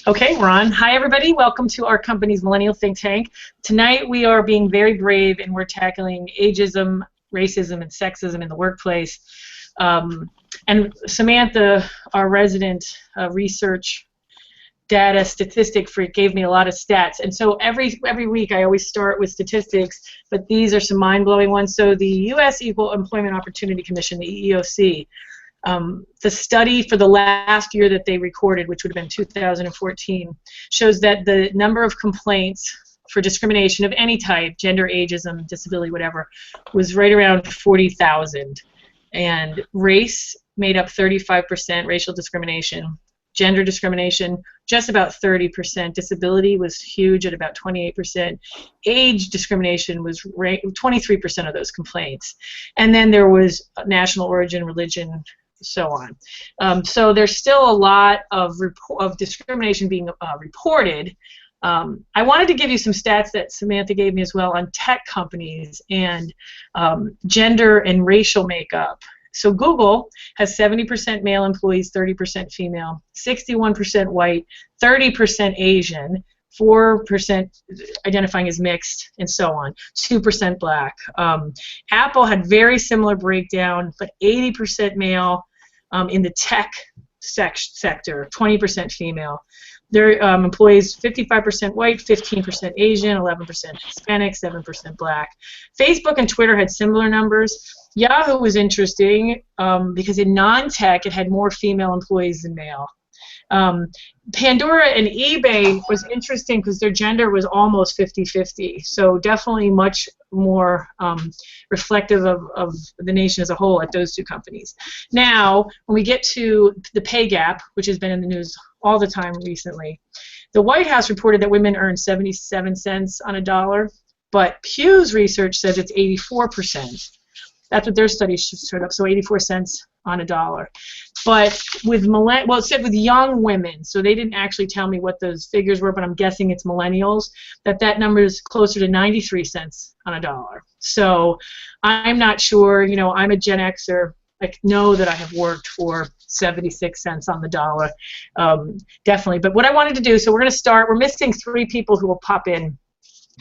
Okay, we're on. Hi, everybody. Welcome to our company's Millennial Think Tank. Tonight we are being very brave and we're tackling ageism, racism, and sexism in the workplace. And Samantha, our resident research data statistic freak, gave me a lot of stats. And so every week I always start with statistics, but these are some mind-blowing ones. So the U.S. Equal Employment Opportunity Commission, the EEOC, the study for the last year that they recorded, which would have been 2014, shows that the number of complaints for discrimination of any type, gender, ageism, disability, whatever, was right around 40,000. And race made up 35%, racial discrimination. Gender discrimination, just about 30%. Disability was huge at about 28%. Age discrimination was 23% of those complaints. And then there was national origin, religion, so on. So there's still a lot of discrimination being reported. I wanted to give you some stats that Samantha gave me as well on tech companies and gender and racial makeup. So Google has 70% male employees, 30% female, 61% white, 30% Asian, 4% identifying as mixed, and so on, 2% black. Apple had very similar breakdown, but 80% male in the tech sector, 20% female. Their employees, 55% white, 15% Asian, 11% Hispanic, 7% black. Facebook and Twitter had similar numbers. Yahoo was interesting because in non-tech it had more female employees than male. Pandora and eBay was interesting because their gender was almost 50-50, so definitely much more reflective of the nation as a whole at those two companies. Now, when we get to the pay gap, which has been in the news all the time recently, the White House reported that women earn 77 cents on a dollar, but Pew's research says it's 84%. That's what their study showed up, so 84 cents on a dollar. But with it said with young women, so they didn't actually tell me what those figures were, but I'm guessing it's millennials, that number is closer to 93 cents on a dollar. So I'm not sure, you know, I'm a Gen Xer. I know that I have worked for 76 cents on the dollar, definitely. But what I wanted to do, so we're going to start, we're missing 3 people who will pop in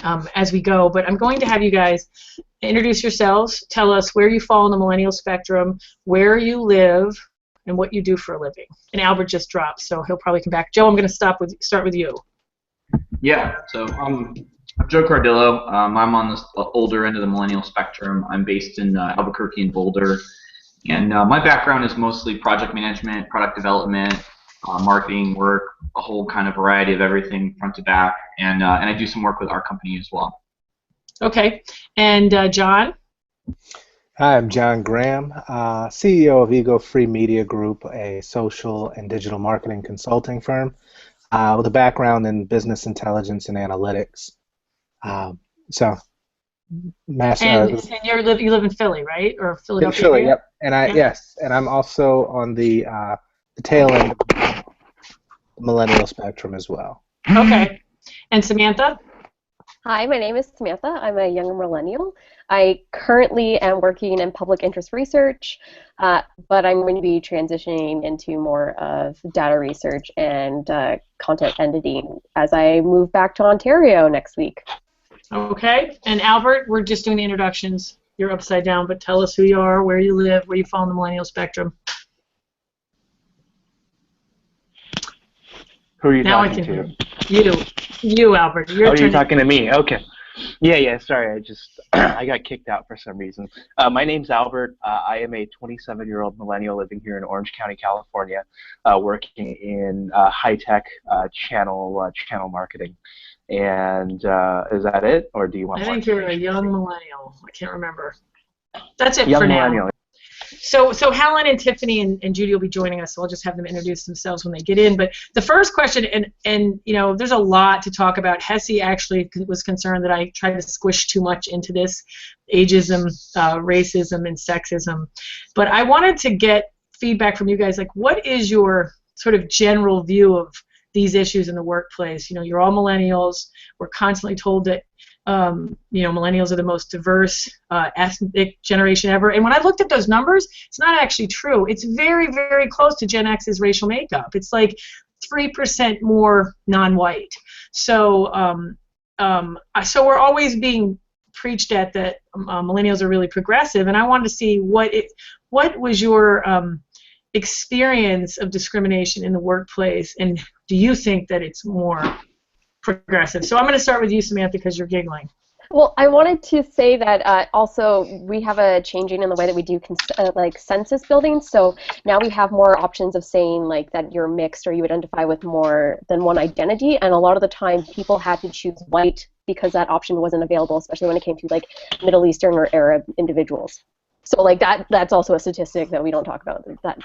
as we go, but I'm going to have you guys introduce yourselves, tell us where you fall on the millennial spectrum, where you live, and what you do for a living. And Albert just dropped, so he'll probably come back. Joe, I'm going to start with you. Yeah, so I'm Joe Cardillo. I'm on the older end of the millennial spectrum. I'm based in Albuquerque and Boulder, and my background is mostly project management, product development, marketing work, a whole kind of variety of everything front to back, and I do some work with our company as well. Okay, and John? Hi, I'm John Graham, CEO of Ego Free Media Group, a social and digital marketing consulting firm with a background in business intelligence and analytics. And you live in Philly, right? Or Philadelphia? In Philly, yep. And yes, and I'm also on the tail end of the millennial spectrum as well. Okay, and Samantha? Hi, my name is Samantha. I'm a young millennial. I currently am working in public interest research, but I'm going to be transitioning into more of data research and content editing as I move back to Ontario next week. Okay, and Albert, we're just doing the introductions. You're upside down, but tell us who you are, where you live, where you fall in the millennial spectrum. Who are you talking to? You, Albert. You're talking to me. Okay. Yeah. Sorry, I got kicked out for some reason. My name's Albert. I am a 27-year-old millennial living here in Orange County, California, working in high-tech channel marketing. And is that it, or do you want more? I think you're a young millennial. I can't remember. That's it young for millennial. Now. So Helen and Tiffany and Judy will be joining us, so I'll just have them introduce themselves when they get in. But the first question, and you know, there's a lot to talk about. Hesse actually was concerned that I tried to squish too much into this, ageism, racism, and sexism. But I wanted to get feedback from you guys, like what is your sort of general view of these issues in the workplace? You know, you're all millennials. We're constantly told that you know, millennials are the most diverse ethnic generation ever. And when I looked at those numbers, it's not actually true. It's very, very close to Gen X's racial makeup. It's like 3% more non-white. So so we're always being preached at that millennials are really progressive, and I wanted to see what was your experience of discrimination in the workplace, and do you think that it's more progressive? So I'm going to start with you, Samantha, because you're giggling. Well, I wanted to say that also we have a changing in the way that we do like census building. So now we have more options of saying like that you're mixed or you identify with more than one identity. And a lot of the time people had to choose white because that option wasn't available, especially when it came to like Middle Eastern or Arab individuals. So like that's also a statistic that we don't talk about,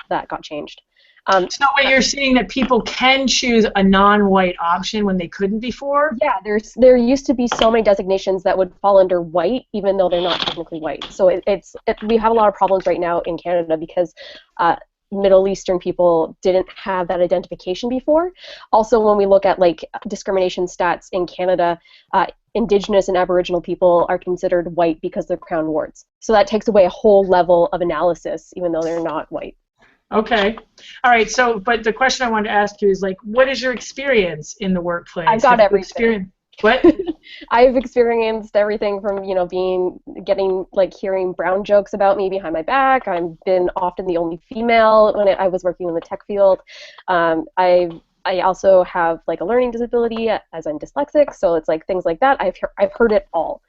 that got changed. So what you're saying that people can choose a non-white option when they couldn't before? Yeah, there used to be so many designations that would fall under white, even though they're not technically white. So we have a lot of problems right now in Canada because Middle Eastern people didn't have that identification before. Also, when we look at like discrimination stats in Canada, Indigenous and Aboriginal people are considered white because they're crown wards. So that takes away a whole level of analysis, even though they're not white. Okay. All right. So, but the question I wanted to ask you is like, what is your experience in the workplace? I've got everything. What? I've experienced everything from, you know, hearing brown jokes about me behind my back. I've been often the only female when I was working in the tech field. I also have like a learning disability as I'm dyslexic, so it's like things like that. I've heard it all.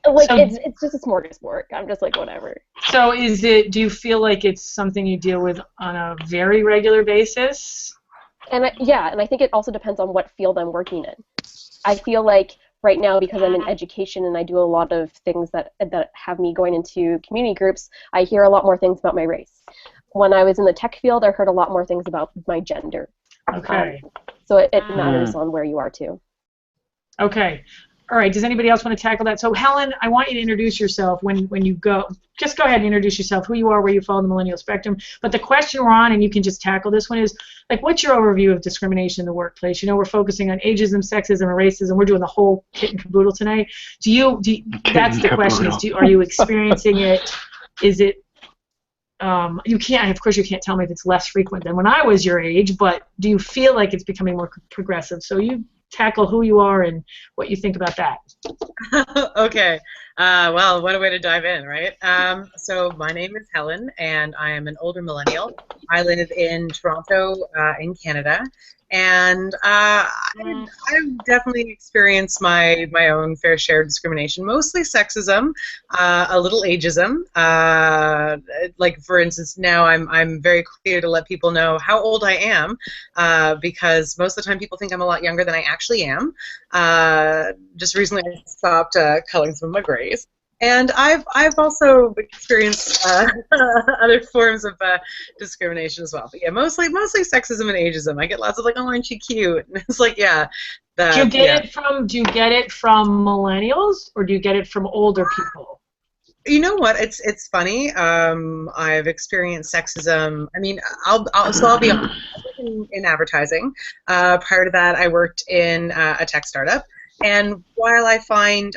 It's just a smorgasbord. I'm just like, whatever. So do you feel like it's something you deal with on a very regular basis? And I think it also depends on what field I'm working in. I feel like right now, because I'm in education and I do a lot of things that have me going into community groups, I hear a lot more things about my race. When I was in the tech field, I heard a lot more things about my gender. Okay. So it matters on where you are too. Okay. All right, does anybody else want to tackle that? So Helen, I want you to introduce yourself when you go. Just go ahead and introduce yourself, who you are, where you fall in the millennial spectrum. But the question we're on, and you can just tackle this one, is, like, what's your overview of discrimination in the workplace? You know, we're focusing on ageism, sexism, and racism. We're doing the whole kit and caboodle tonight. That's the question, are you experiencing it? Is it, of course you can't tell me if it's less frequent than when I was your age, but do you feel like it's becoming more progressive? So you tackle who you are and what you think about that. Okay. Well, what a way to dive in, right? So my name is Helen, and I am an older millennial. I live in Toronto, in Canada, and I've definitely experienced my own fair share of discrimination, mostly sexism, a little ageism. Like, for instance, now I'm very clear to let people know how old I am, because most of the time people think I'm a lot younger than I actually am. Just recently I stopped coloring some of my grays. And I've also experienced other forms of discrimination as well. But yeah, mostly sexism and ageism. I get lots of like, oh, aren't you cute? And it's like, yeah. Do you get it from millennials, or do you get it from older people? You know what? It's funny. I've experienced sexism. I mean, I'll be honest. I work in advertising. Prior to that, I worked in a tech startup. And while I find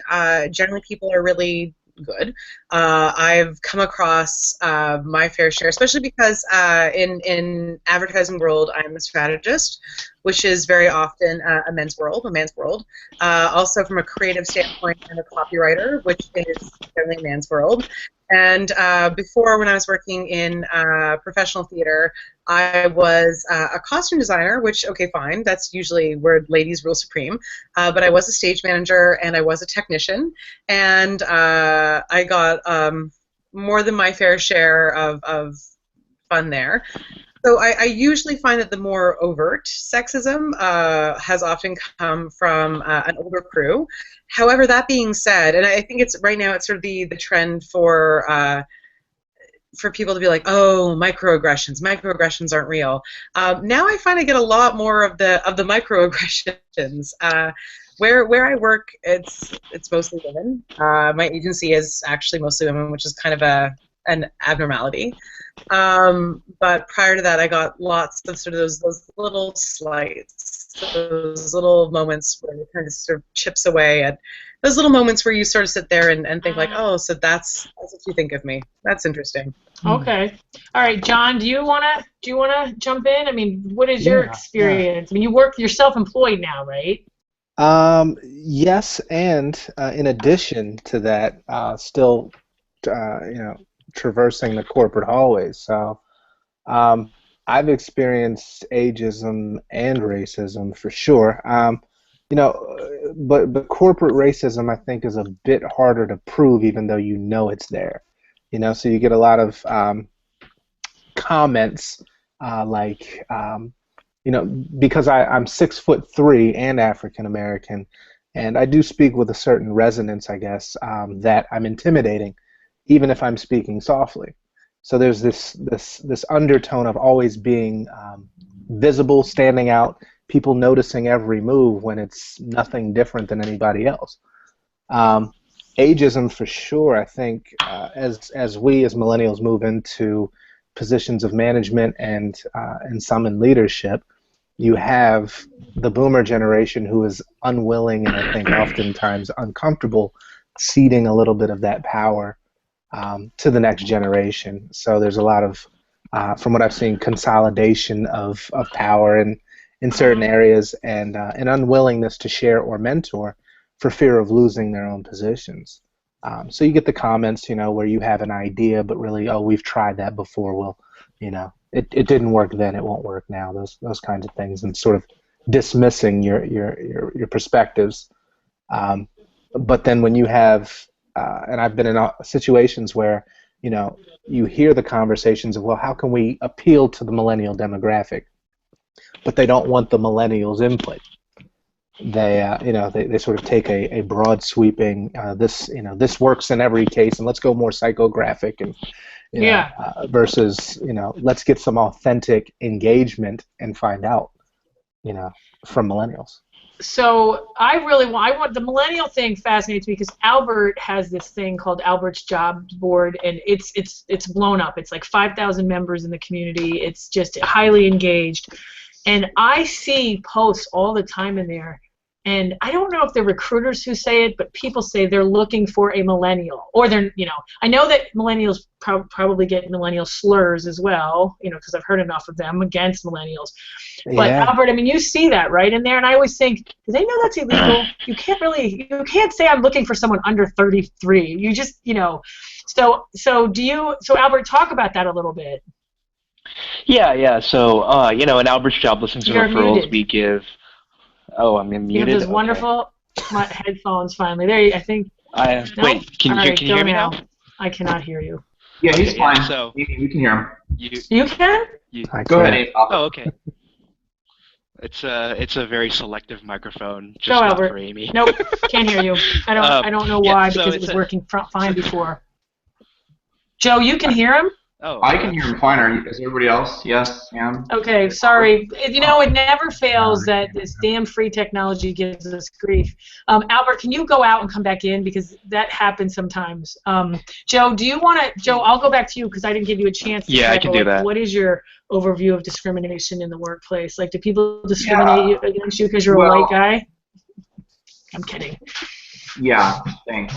generally people are really good, I've come across my fair share, especially because in advertising world, I'm a strategist, which is very often a man's world. Also from a creative standpoint, I'm a copywriter, which is generally a man's world. And before, when I was working in professional theater, I was a costume designer, which, okay, fine, that's usually where ladies rule supreme. But I was a stage manager, and I was a technician, and I got more than my fair share of fun there. So I usually find that the more overt sexism has often come from an older crew. However, that being said, and I think it's right now it's sort of the trend for people to be like, oh, microaggressions aren't real. Now I find I get a lot more of the microaggressions. Where I work, it's mostly women. My agency is actually mostly women, which is kind of an abnormality. But prior to that, I got lots of sort of those little slights, those little moments where it kind of sort of chips away at those little moments where you sort of sit there and think like, oh, so that's what you think of me. That's interesting. Okay. All right, John, do you wanna jump in? I mean, what is your Yeah, yeah. experience? I mean, you're self-employed now, right? Yes, and in addition to that, still, traversing the corporate hallways. So, um, I've experienced ageism and racism for sure. But corporate racism, I think, is a bit harder to prove, even though you know it's there. So you get a lot of comments like, because I'm 6'3" and African American, and I do speak with a certain resonance, I guess, that I'm intimidating, even if I'm speaking softly. So there's this undertone of always being visible, standing out, people noticing every move when it's nothing different than anybody else. Ageism, for sure. I think as we as millennials move into positions of management and some in leadership, you have the boomer generation who is unwilling and I think oftentimes uncomfortable ceding a little bit of that power to the next generation. So there's a lot of, from what I've seen, consolidation of power in certain areas and an unwillingness to share or mentor for fear of losing their own positions. So you get the comments, where you have an idea, but really, oh, we've tried that before. Well, it didn't work then, it won't work now. Those kinds of things, and sort of dismissing your perspectives. But then when you have, and I've been in situations where, you hear the conversations of, well, how can we appeal to the millennial demographic? But they don't want the millennials' input. They sort of take a broad sweeping, this works in every case, and let's go more psychographic and versus let's get some authentic engagement and find out from millennials. So I want the millennial thing fascinates me because Albert has this thing called Albert's Job Board, and it's blown up. It's like 5,000 members in the community. It's just highly engaged, and I see posts all the time in there. And I don't know if they're recruiters who say it, but people say they're looking for a millennial, or they're, I know that millennials probably get millennial slurs as well, because I've heard enough of them against millennials. But Yeah. Albert, I mean, you see that right in there, and I always think, do they know that's illegal? You can't say I'm looking for someone under 33. You just, So Albert, talk about that a little bit. Yeah. So, in Albert's Job Listings and Referrals, muted. we give. Oh, I'm muted. You have those Okay. wonderful headphones finally. There, I think. No? Wait, can you hear me now? I cannot hear you. Yeah, he's Okay, fine. yeah, so we can hear him. You can? Go ahead, Abe. Oh, okay. It's a very selective microphone, just Go, not Albert. for Amy. Nope, can't hear you. I don't know why, because it was working fine before. Joe, you can hear him? Oh, I can hear him fine. Is everybody else? Yes, Sam? Okay, sorry. It never fails that this damn free technology gives us grief. Albert, can you go out and come back in, because that happens sometimes. Joe, Joe, I'll go back to you because I didn't give you a chance to I can do that. What is your overview of discrimination in the workplace? Like, do people discriminate against you because you're a white guy? I'm kidding. Yeah, thanks.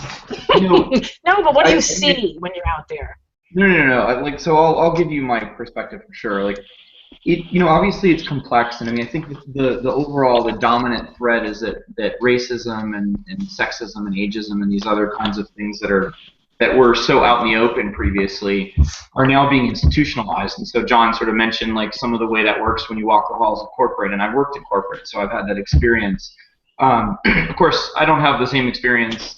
No, but what do you see when you're out there? No. So I'll give you my perspective for sure. Obviously it's complex, and I think the dominant thread is that racism and sexism and ageism and these other kinds of things that were so out in the open previously are now being institutionalized. And so John sort of mentioned some of the way that works when you walk the halls of corporate, and I've worked in corporate, so I've had that experience. Of course, I don't have the same experience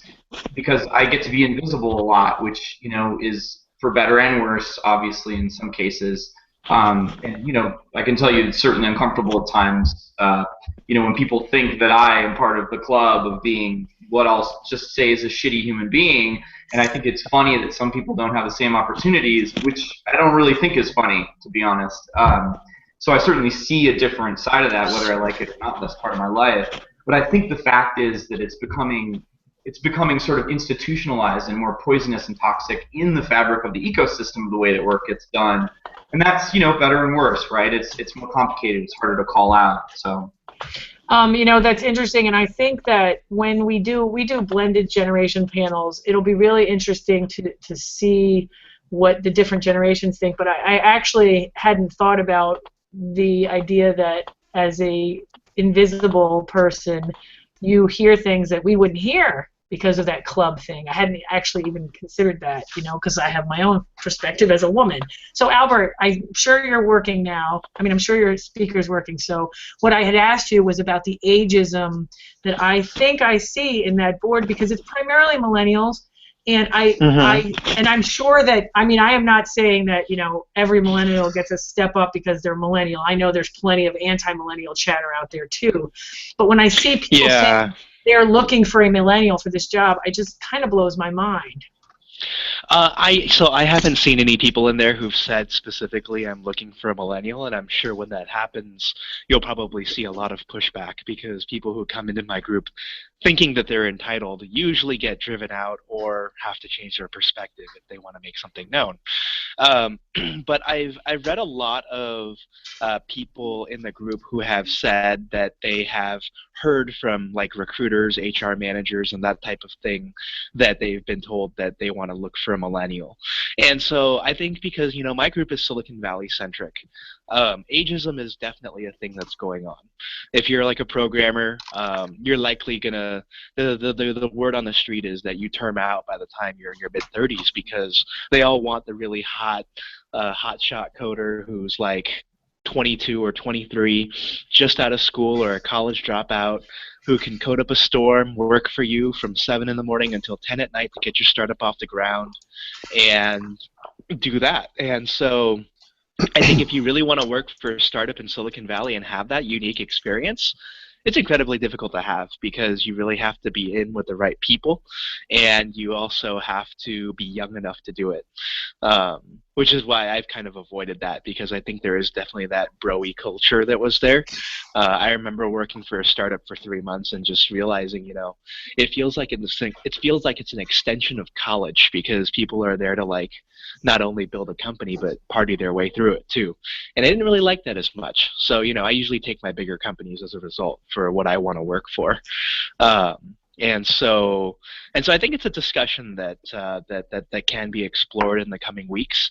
because I get to be invisible a lot, which is for better and worse, obviously, in some cases. And I can tell you it's certainly uncomfortable at times. When people think that I am part of the club of being what I'll just say is a shitty human being, and I think it's funny that some people don't have the same opportunities, which I don't really think is funny, to be honest. So I certainly see a different side of that, whether I like it or not. That's part of my life. But I think the fact is that it's becoming sort of institutionalized and more poisonous and toxic in the fabric of the ecosystem of the way that work gets done. And that's, better and worse, right? It's more complicated. It's harder to call out. So That's interesting, and I think that when we do blended generation panels, it'll be really interesting to see what the different generations think. But I actually hadn't thought about the idea that as a invisible person, you hear things that we wouldn't hear because of that club thing. I hadn't actually even considered that, because I have my own perspective as a woman. So Albert, I'm sure you're working now. I mean, I'm sure your speaker's working. So what I had asked you was about the ageism that I think I see in that board, because it's primarily millennials. And I'm sure that, I am not saying that, every millennial gets a step up because they're millennial. I know there's plenty of anti-millennial chatter out there too. But when I see people saying they're looking for a millennial for this job, it just kind of blows my mind. I haven't seen any people in there who've said specifically I'm looking for a millennial, and I'm sure when that happens, you'll probably see a lot of pushback, because people who come into my group thinking that they're entitled usually get driven out or have to change their perspective if they want to make something known. But I've read a lot of people in the group who have said that they have heard from like recruiters, HR managers, and that type of thing, that they've been told that they want to look for a millennial. And so I think because, my group is Silicon Valley centric, ageism is definitely a thing that's going on. If you're like a programmer, you're likely gonna, the word on the street is that you term out by the time you're in your mid-30s, because they all want the really hot shot coder who's like 22 or 23, just out of school, or a college dropout, who can code up a storm, work for you from 7 in the morning until 10 at night to get your startup off the ground, and do that. And so I think if you really want to work for a startup in Silicon Valley and have that unique experience, it's incredibly difficult to have, because you really have to be in with the right people, and you also have to be young enough to do it, which is why I've kind of avoided that, because I think there is definitely that bro-y culture that was there. I remember working for a startup for 3 months and just realizing, it feels like it's an extension of college, because people are there to like not only build a company but party their way through it too. And I didn't really like that as much. So, I usually take my bigger companies as a result for what I want to work for. And so I think it's a discussion that can be explored in the coming weeks.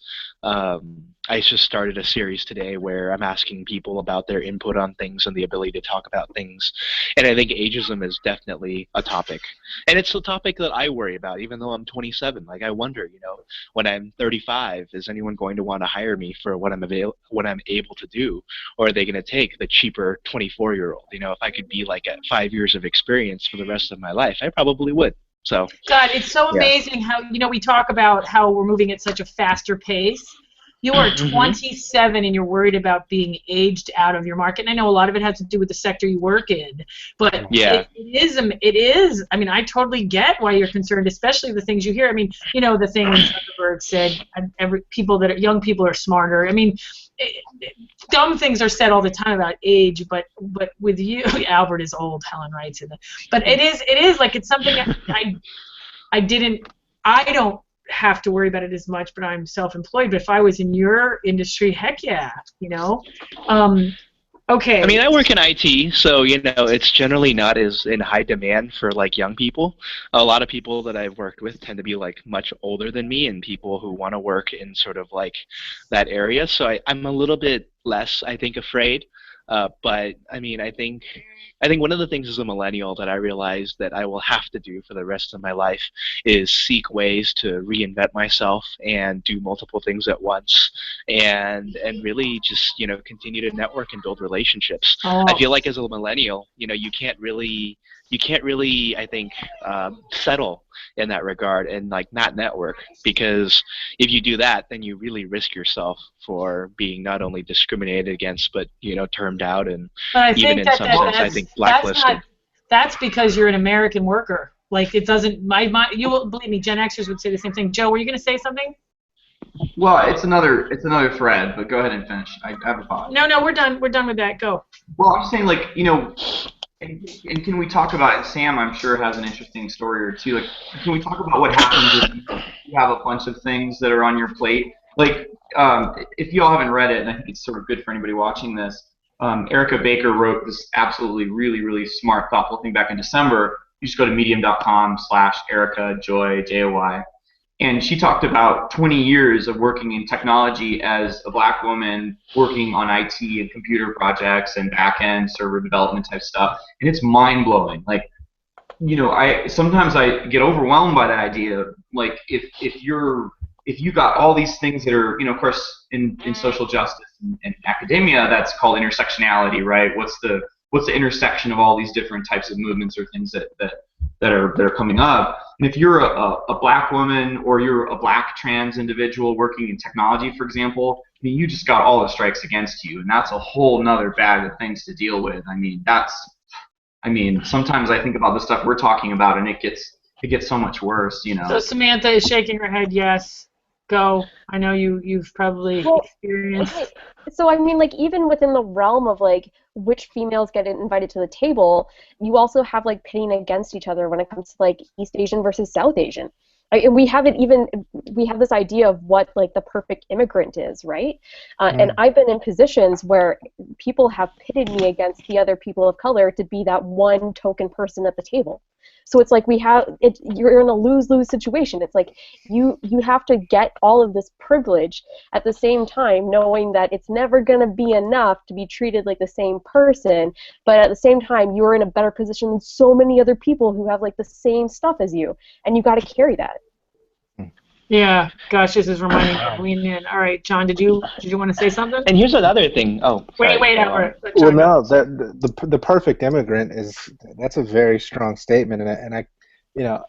I just started a series today where I'm asking people about their input on things and the ability to talk about things. And I think ageism is definitely a topic. And it's a topic that I worry about, even though I'm 27. Like, I wonder, when I'm 35, is anyone going to want to hire me for what I'm able to do? Or are they going to take the cheaper 24-year-old? If I could be like at 5 years of experience for the rest of my life, I probably would. So God, it's so amazing how, we talk about how we're moving at such a faster pace. You are 27 and you're worried about being aged out of your market. And I know a lot of it has to do with the sector you work in, but it is. I mean, I totally get why you're concerned, especially the things you hear. I mean, the thing when Zuckerberg said young people are smarter. I mean, dumb things are said all the time about age, but with you, Albert is old, Helen writes in it. But it is like, it's something I don't have to worry about it as much, but I'm self-employed. But if I was in your industry, heck yeah, Okay. I mean, I work in IT, so it's generally not as in high demand for like young people. A lot of people that I've worked with tend to be like much older than me, and people who want to work in sort of like that area. So I'm a little bit less, I think, afraid. But I mean, I think one of the things as a millennial that I realize that I will have to do for the rest of my life is seek ways to reinvent myself and do multiple things at once, and really just continue to network and build relationships. I feel like as a millennial, you can't really, I think, settle in that regard and like not network, because if you do that, then you really risk yourself for being not only discriminated against, but termed out, and even in some sense, I think blacklisted. That's because you're an American worker. Like, it doesn't. You will believe me. Gen Xers would say the same thing. Joe, were you going to say something? Well, it's another thread, but go ahead and finish. I have a thought. No, we're done. We're done with that. Go. Well, I'm saying, like, and can we talk about it? Sam, I'm sure, has an interesting story or two. Like, can we talk about what happens if you have a bunch of things that are on your plate? Like, if you all haven't read it, and I think it's sort of good for anybody watching this, Erica Baker wrote this absolutely really, really smart, thoughtful thing back in December. You just go to medium.com/Erica Joy, Joy. And she talked about 20 years of working in technology as a black woman working on IT and computer projects and back-end server development type stuff. And it's mind-blowing. Like, you know, sometimes I get overwhelmed by that idea. Like, if you got all these things that are, you know, of course, in social justice and academia, that's called intersectionality, right? What's the intersection of all these different types of movements or things that are coming up? And if you're a black woman or you're a black trans individual working in technology, for example, I mean, you just got all the strikes against you, and that's a whole nother bag of things to deal with. I mean, sometimes I think about the stuff we're talking about, and it gets so much worse, you know. So Samantha is shaking her head. Yes, go. I know you've probably experienced. Okay. So I mean, like, even within the realm of like which females get invited to the table, you also have like pitting against each other when it comes to like East Asian versus South Asian. And we have this idea of what like the perfect immigrant is, right? And I've been in positions where people have pitted me against the other people of color to be that one token person at the table. So it's like you're in a lose-lose situation. It's like you have to get all of this privilege at the same time, knowing that it's never going to be enough to be treated like the same person, but at the same time you're in a better position than so many other people who have like the same stuff as you, and you got to carry that. Yeah, gosh, this is reminding me of Lean In. All right, John, did you want to say something? And here's another thing. Oh, sorry, wait, Albert. Well, no, the perfect immigrant that's a very strong statement, and I, you know,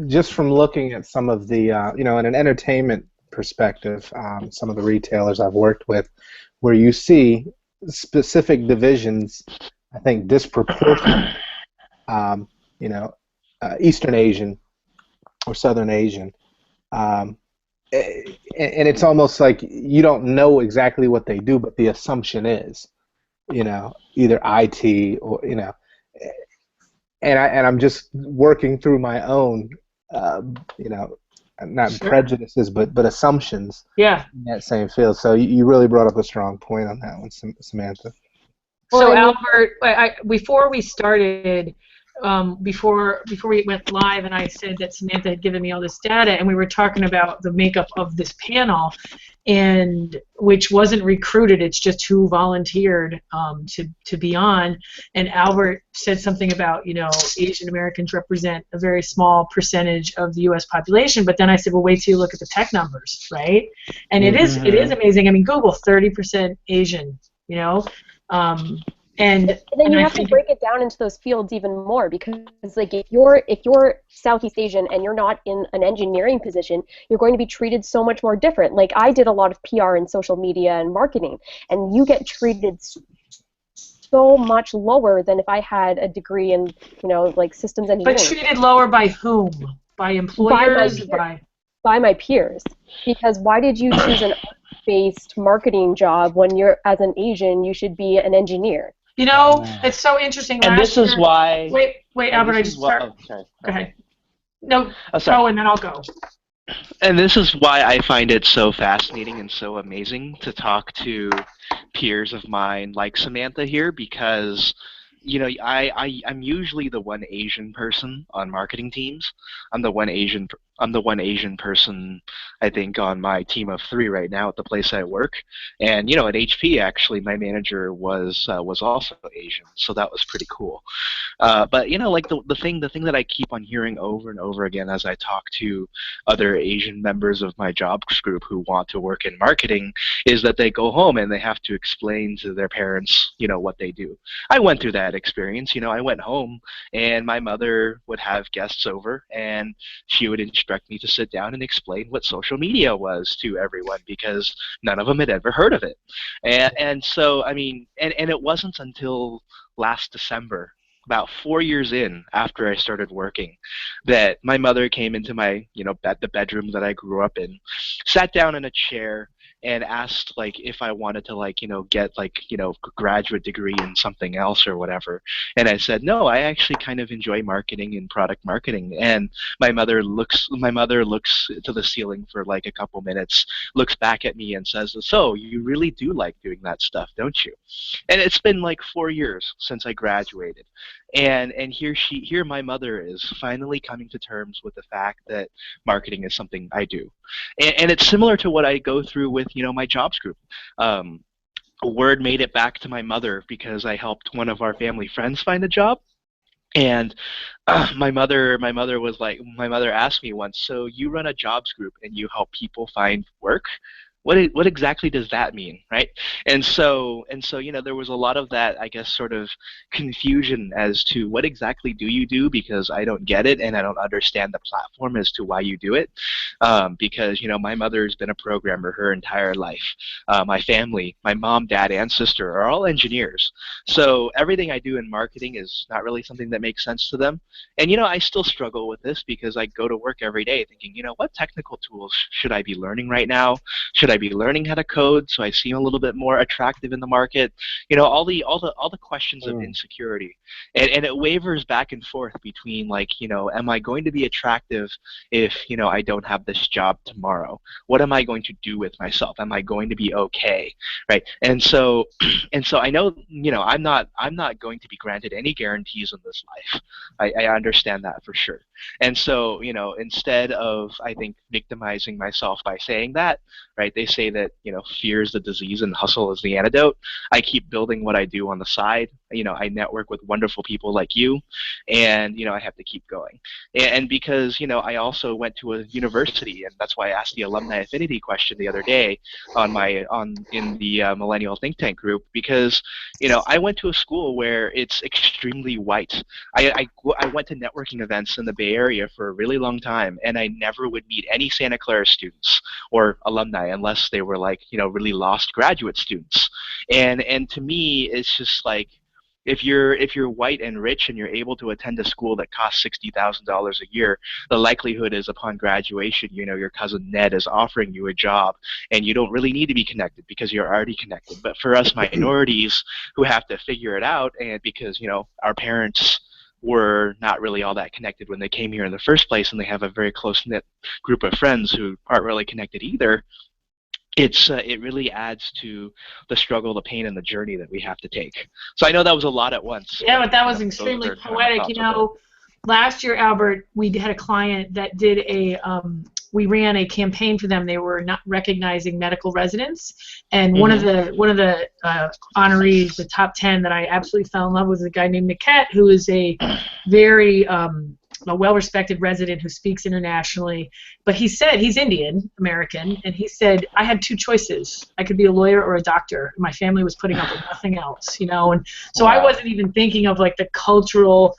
just from looking at some of the, you know, in an entertainment perspective, some of the retailers I've worked with, where you see specific divisions, I think disproportionate, you know, Eastern Asian or Southern Asian. And it's almost like you don't know exactly what they do, but the assumption is, you know, either IT or, you know, and I'm just working through my own, you know, not prejudices, but assumptions. Yeah. In that same field. So you really brought up a strong point on that one, Samantha. So Albert, before we started. Before we went live, and I said that Samantha had given me all this data, and we were talking about the makeup of this panel, and which wasn't recruited, it's just who volunteered to be on. And Albert said something about, you know, Asian Americans represent a very small percentage of the U.S. population, but then I said, well, wait till you look at the tech numbers, right? And it is amazing. I mean, Google 30% Asian, you know. And then you have to break it down into those fields even more, because like if you're Southeast Asian and you're not in an engineering position, you're going to be treated so much more different. Like I did a lot of PR and social media and marketing, and you get treated so much lower than if I had a degree in, you know, like systems engineering. But treated lower by whom? By employers? By my peers. Because why did you choose an art-based marketing job when you're, as an Asian, you should be an engineer? You know, it's so interesting. And this is why. Wait, Albert, I just start. Oh, sorry. Go ahead. No, go and then I'll go. And this is why I find it so fascinating and so amazing to talk to peers of mine like Samantha here, because, you know, I'm usually the one Asian person on marketing teams. I'm the one Asian person, I think, on my team of 3 right now at the place I work. And, you know, at HP, actually, my manager was also Asian, so that was pretty cool. But, you know, like the thing that I keep on hearing over and over again as I talk to other Asian members of my jobs group who want to work in marketing is that they go home and they have to explain to their parents, you know, what they do. I went through that experience. You know, I went home and my mother would have guests over and she would instruct me to sit down and explain what social media was to everyone, because none of them had ever heard of it. And so, I mean, and it wasn't until last December, about 4 years in after I started working, that my mother came into my, you know, the bedroom that I grew up in, sat down in a chair, and asked like if I wanted to like get like graduate degree in something else or whatever, and I said no, I actually kind of enjoy marketing and product marketing. And my mother looks to the ceiling for like a couple minutes, looks back at me and says, so you really do like doing that stuff, don't you? And it's been like 4 years since I graduated, and here my mother is finally coming to terms with the fact that marketing is something I do. And it's similar to what I go through with my jobs group. A word made it back to my mother because I helped one of our family friends find a job. And my mother asked me once, so you run a jobs group and you help people find work? What exactly does that mean, right? And so there was a lot of that, I guess, sort of confusion as to what exactly do you do, because I don't get it and I don't understand the platform as to why you do it. Because my mother's been a programmer her entire life. My family, my mom, dad, and sister are all engineers. So everything I do in marketing is not really something that makes sense to them. And I still struggle with this because I go to work every day thinking, what technical tools should I be learning right now? Should I be learning how to code so I seem a little bit more attractive in the market? All the questions of insecurity, and it wavers back and forth between like, am I going to be attractive if I don't have this job tomorrow? What am I going to do with myself? Am I going to be okay, right? And so I know I'm not going to be granted any guarantees in this life. I understand that for sure. And so instead of, I think, victimizing myself by saying that, right? They say that fear is the disease and hustle is the antidote. I keep building what I do on the side. I network with wonderful people like you, and I have to keep going. And because I also went to a university, and that's why I asked the alumni affinity question the other day in the millennial think tank group, because I went to a school where it's extremely white. I went to networking events in the Bay Area for a really long time, and I never would meet any Santa Clara students or alumni unless they were like really lost graduate students. And to me, it's just like, if you're white and rich and you're able to attend a school that costs $60,000 a year, the likelihood is upon graduation, your cousin Ned is offering you a job, and you don't really need to be connected because you're already connected. But for us minorities who have to figure it out, and because our parents were not really all that connected when they came here in the first place, and they have a very close-knit group of friends who aren't really connected either, it really adds to the struggle, the pain, and the journey that we have to take. So I know that was a lot at once. Yeah, but that was extremely poetic. Last year, Albert, we had a client that did we ran a campaign for them. They were not recognizing medical residents, and one of the honorees, the top 10 that I absolutely fell in love with, was a guy named Niket, who is a very a well-respected resident who speaks internationally. But he said, he's Indian American, and he said, I had two choices. I could be a lawyer or a doctor. My family was putting up with nothing else, and so I wasn't even thinking of like the cultural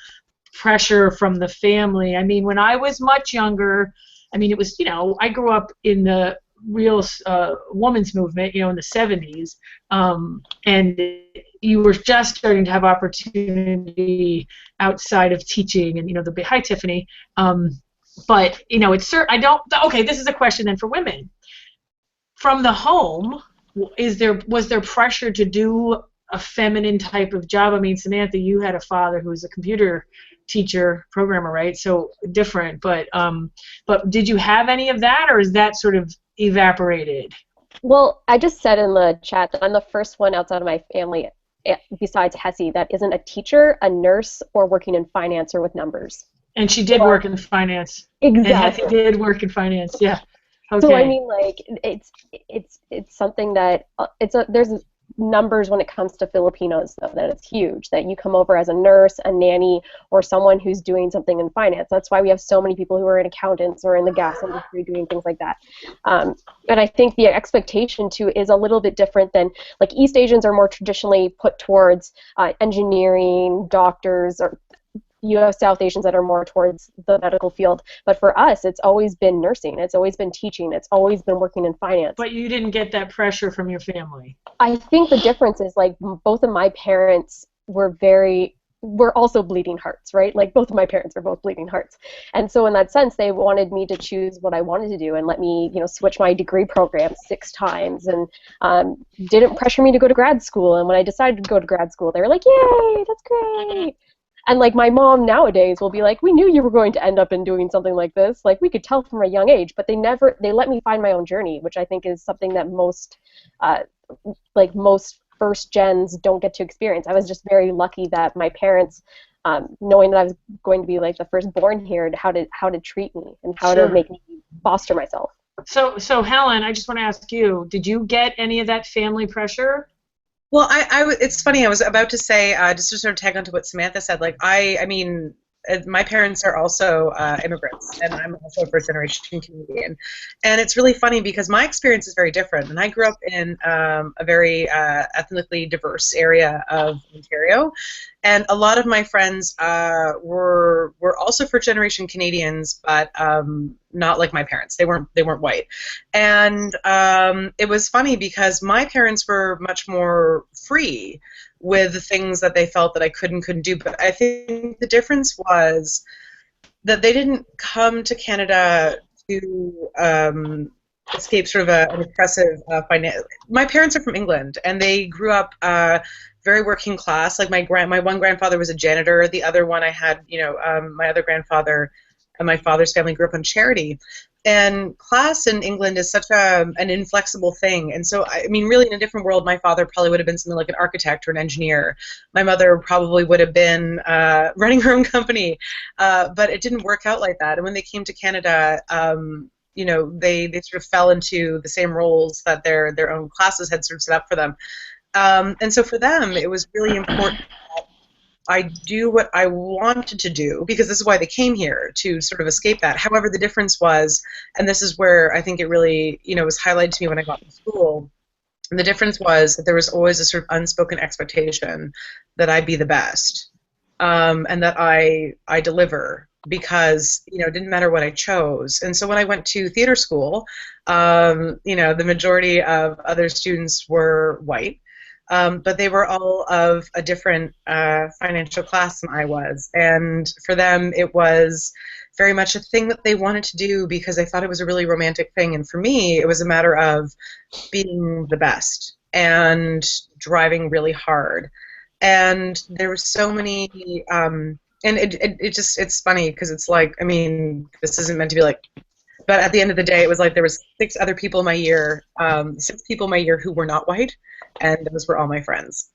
pressure from the family. I mean, when I was much younger, it was, I grew up in the real women's movement, in the 70s, and you were just starting to have opportunity outside of teaching, and hi Tiffany, but it's okay, this is a question then for women. From the home, was there pressure to do a feminine type of job? I mean, Samantha, you had a father who was a computer teacher, programmer, right? So different, but did you have any of that, or is that sort of evaporated? Well, I just said in the chat that I'm the first one outside of my family, besides Hessie, that isn't a teacher, a nurse, or working in finance or with numbers. And she did work in finance. Exactly. And Hessie did work in finance, yeah. Okay. So I mean, like, it's something that there's numbers when it comes to Filipinos, though, that it's huge, that you come over as a nurse, a nanny, or someone who's doing something in finance. That's why we have so many people who are in accountants or in the gas industry doing things like that. And I think the expectation, too, is a little bit different than, like, East Asians are more traditionally put towards engineering, doctors, or you have South Asians that are more towards the medical field. But for us, it's always been nursing. It's always been teaching. It's always been working in finance. But you didn't get that pressure from your family. I think the difference is, like, both of my parents were very were also bleeding hearts, right? Like both of my parents are both bleeding hearts. And so in that sense, they wanted me to choose what I wanted to do and let me, switch my degree program 6 times, and didn't pressure me to go to grad school. And when I decided to go to grad school, they were like, yay, that's great. And like my mom nowadays will be like, we knew you were going to end up in doing something like this. Like we could tell from a young age, but they let me find my own journey, which I think is something that most first gens don't get to experience. I was just very lucky that my parents, knowing that I was going to be like the firstborn here, how to treat me and how to make me foster myself. So Helen, I just want to ask you, did you get any of that family pressure? Well, it's funny. I was about to say, just to sort of tag onto what Samantha said. Like, I mean, my parents are also immigrants, and I'm also a first-generation Canadian. And it's really funny because my experience is very different. And I grew up in a very ethnically diverse area of Ontario, and a lot of my friends were also first-generation Canadians, but not like my parents. They weren't white. And it was funny because my parents were much more free with the things that they felt that I couldn't do. But I think the difference was that they didn't come to Canada to escape sort of an oppressive finance. My parents are from England, and they grew up very working class. Like my one grandfather was a janitor. The other one I had, my other grandfather and my father's family grew up on charity. And class in England is such an inflexible thing. And so, I mean, really, in a different world, my father probably would have been something like an architect or an engineer. My mother probably would have been running her own company. But it didn't work out like that. And when they came to Canada, they sort of fell into the same roles that their own classes had sort of set up for them. And so for them, it was really important that I do what I wanted to do, because this is why they came here, to sort of escape that. However, the difference was, and this is where I think it really, was highlighted to me when I got to school, and the difference was that there was always a sort of unspoken expectation that I be the best, and that I deliver, because, it didn't matter what I chose. And so when I went to theater school, the majority of other students were white. But they were all of a different financial class than I was. And for them, it was very much a thing that they wanted to do because they thought it was a really romantic thing. And for me, it was a matter of being the best and driving really hard. And there were so many, and it's funny because it's like, I mean, this isn't meant to be like, but at the end of the day, it was like there was 6 other people in my year, 6 people in my year who were not white, and those were all my friends.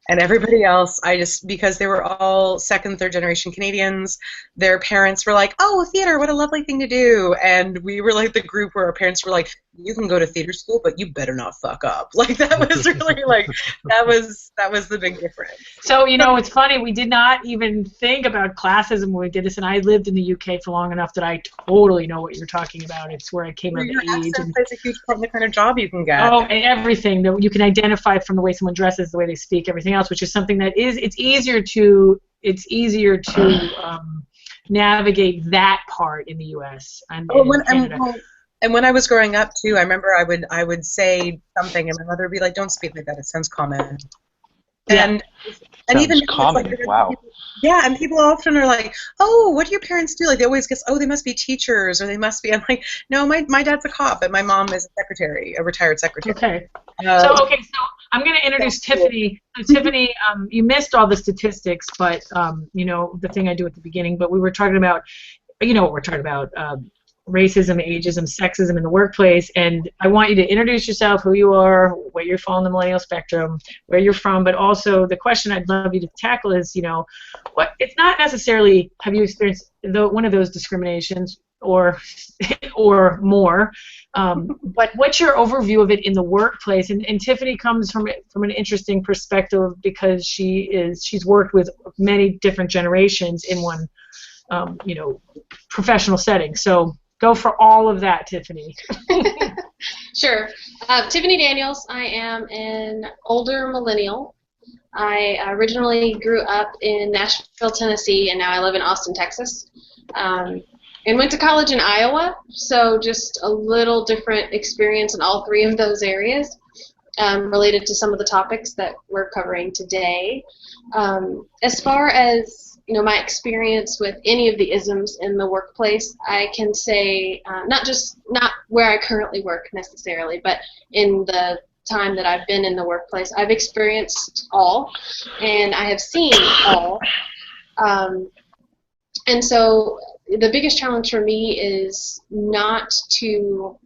And everybody else, because they were all second, third generation Canadians, their parents were like, oh, theater, what a lovely thing to do. And we were like the group where our parents were like, you can go to theater school, but you better not fuck up. Like, that was really like, that was the big difference. So, it's funny, we did not even think about classism when we did this, and I lived in the UK for long enough that I totally know what you're talking about. It's where I came of age. Your accent plays a huge part in the kind of job you can get. Oh, and everything. You can identify from the way someone dresses, the way they speak, everything else, which is something that it's easier to navigate that part in the U.S. and in Canada. And when I was growing up too, I remember I would say something, and my mother would be like, "Don't speak like that. It sounds common." Yeah. And even common. Like, wow. Yeah, and people often are like, "Oh, what do your parents do?" Like they always guess, "Oh, they must be teachers, or they must be." I'm like, "No, my dad's a cop, and my mom is a secretary, a retired secretary." Okay. So I'm going to introduce Tiffany. So Tiffany, you missed all the statistics, but the thing I do at the beginning. But we were talking about, what we're talking about. Racism, ageism, sexism in the workplace, and I want you to introduce yourself, who you are, where you're from on the millennial spectrum, where you're from, but also the question I'd love you to tackle is, it's not necessarily have you experienced one of those discriminations or more, but what's your overview of it in the workplace? And Tiffany comes from an interesting perspective because she's worked with many different generations in one professional setting. So go for all of that, Tiffany. Sure. Tiffany Daniels. I am an older millennial. I originally grew up in Nashville, Tennessee, and now I live in Austin, Texas. And went to college in Iowa, so just a little different experience in all 3 of those areas. related to some of the topics that we're covering today. As far as my experience with any of the isms in the workplace, I can say not where I currently work necessarily, but in the time that I've been in the workplace, I've experienced all, and I have seen all. And so the biggest challenge for me is not to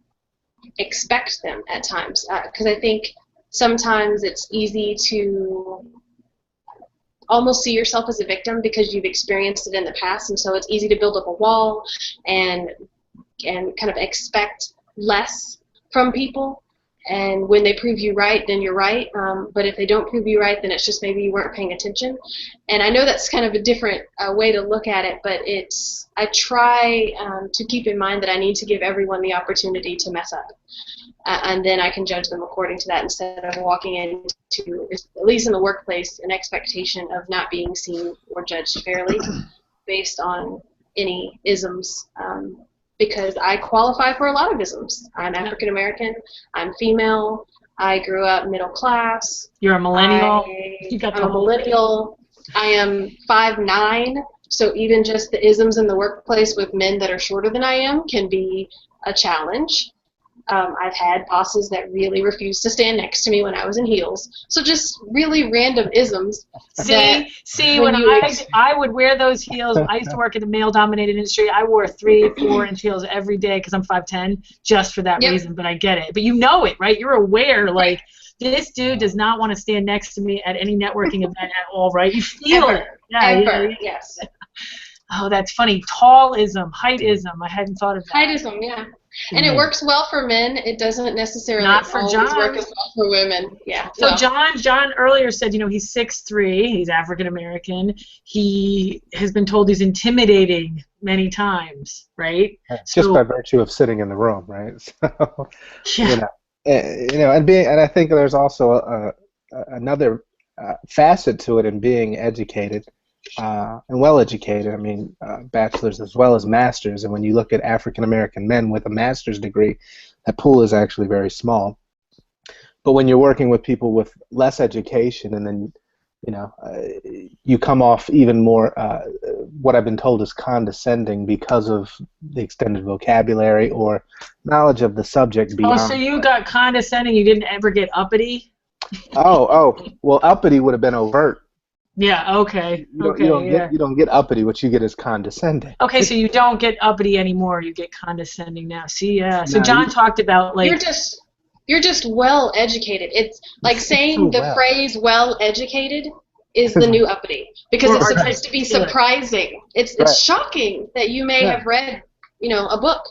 expect them at times, because I think sometimes it's easy to almost see yourself as a victim because you've experienced it in the past, and so it's easy to build up a wall and kind of expect less from people. And when they prove you right, then you're right. But if they don't prove you right, then it's just maybe you weren't paying attention. And I know that's kind of a different way to look at it, but I try to keep in mind that I need to give everyone the opportunity to mess up. And then I can judge them according to that instead of walking into, at least in the workplace, an expectation of not being seen or judged fairly based on any isms. Because I qualify for a lot of isms. I'm African American, I'm female, I grew up middle class. You're a millennial. I'm a millennial. I am 5'9", so even just the isms in the workplace with men that are shorter than I am can be a challenge. I've had bosses that really refused to stand next to me when I was in heels. So just really random isms. See, when I would wear those heels, I used to work in the male-dominated industry. I wore 3-4-inch heels every day because I'm 5'10", just for that reason. But I get it. But you know it, right? You're aware, like, this dude does not want to stand next to me at any networking event at all, right? You feel it. Yeah, yes. Oh, that's funny. Tallism, heightism. I hadn't thought of that. Heightism, yeah. And it works well for men. It doesn't necessarily always work as well for women. Yeah. So John earlier said, he's 6'3", he's African American. He has been told he's intimidating many times, right? Just by virtue of sitting in the room, right? So, yeah. And I think there's also another facet to it in being educated. And well-educated, I mean, bachelor's as well as master's, and when you look at African-American men with a master's degree, that pool is actually very small. But when you're working with people with less education, and then, you come off even more, what I've been told is condescending because of the extended vocabulary or knowledge of the subject beyond. Oh, so you got condescending, you didn't ever get uppity? Well, uppity would have been overt. Yeah, okay. You don't get uppity. What you get is condescending. Okay, so you don't get uppity anymore. You get condescending now. See, yeah. So John talked about, like... You're just well educated. It's like saying the phrase well educated is the new uppity. Because it's supposed to be surprising. It's shocking that you may have read, a book.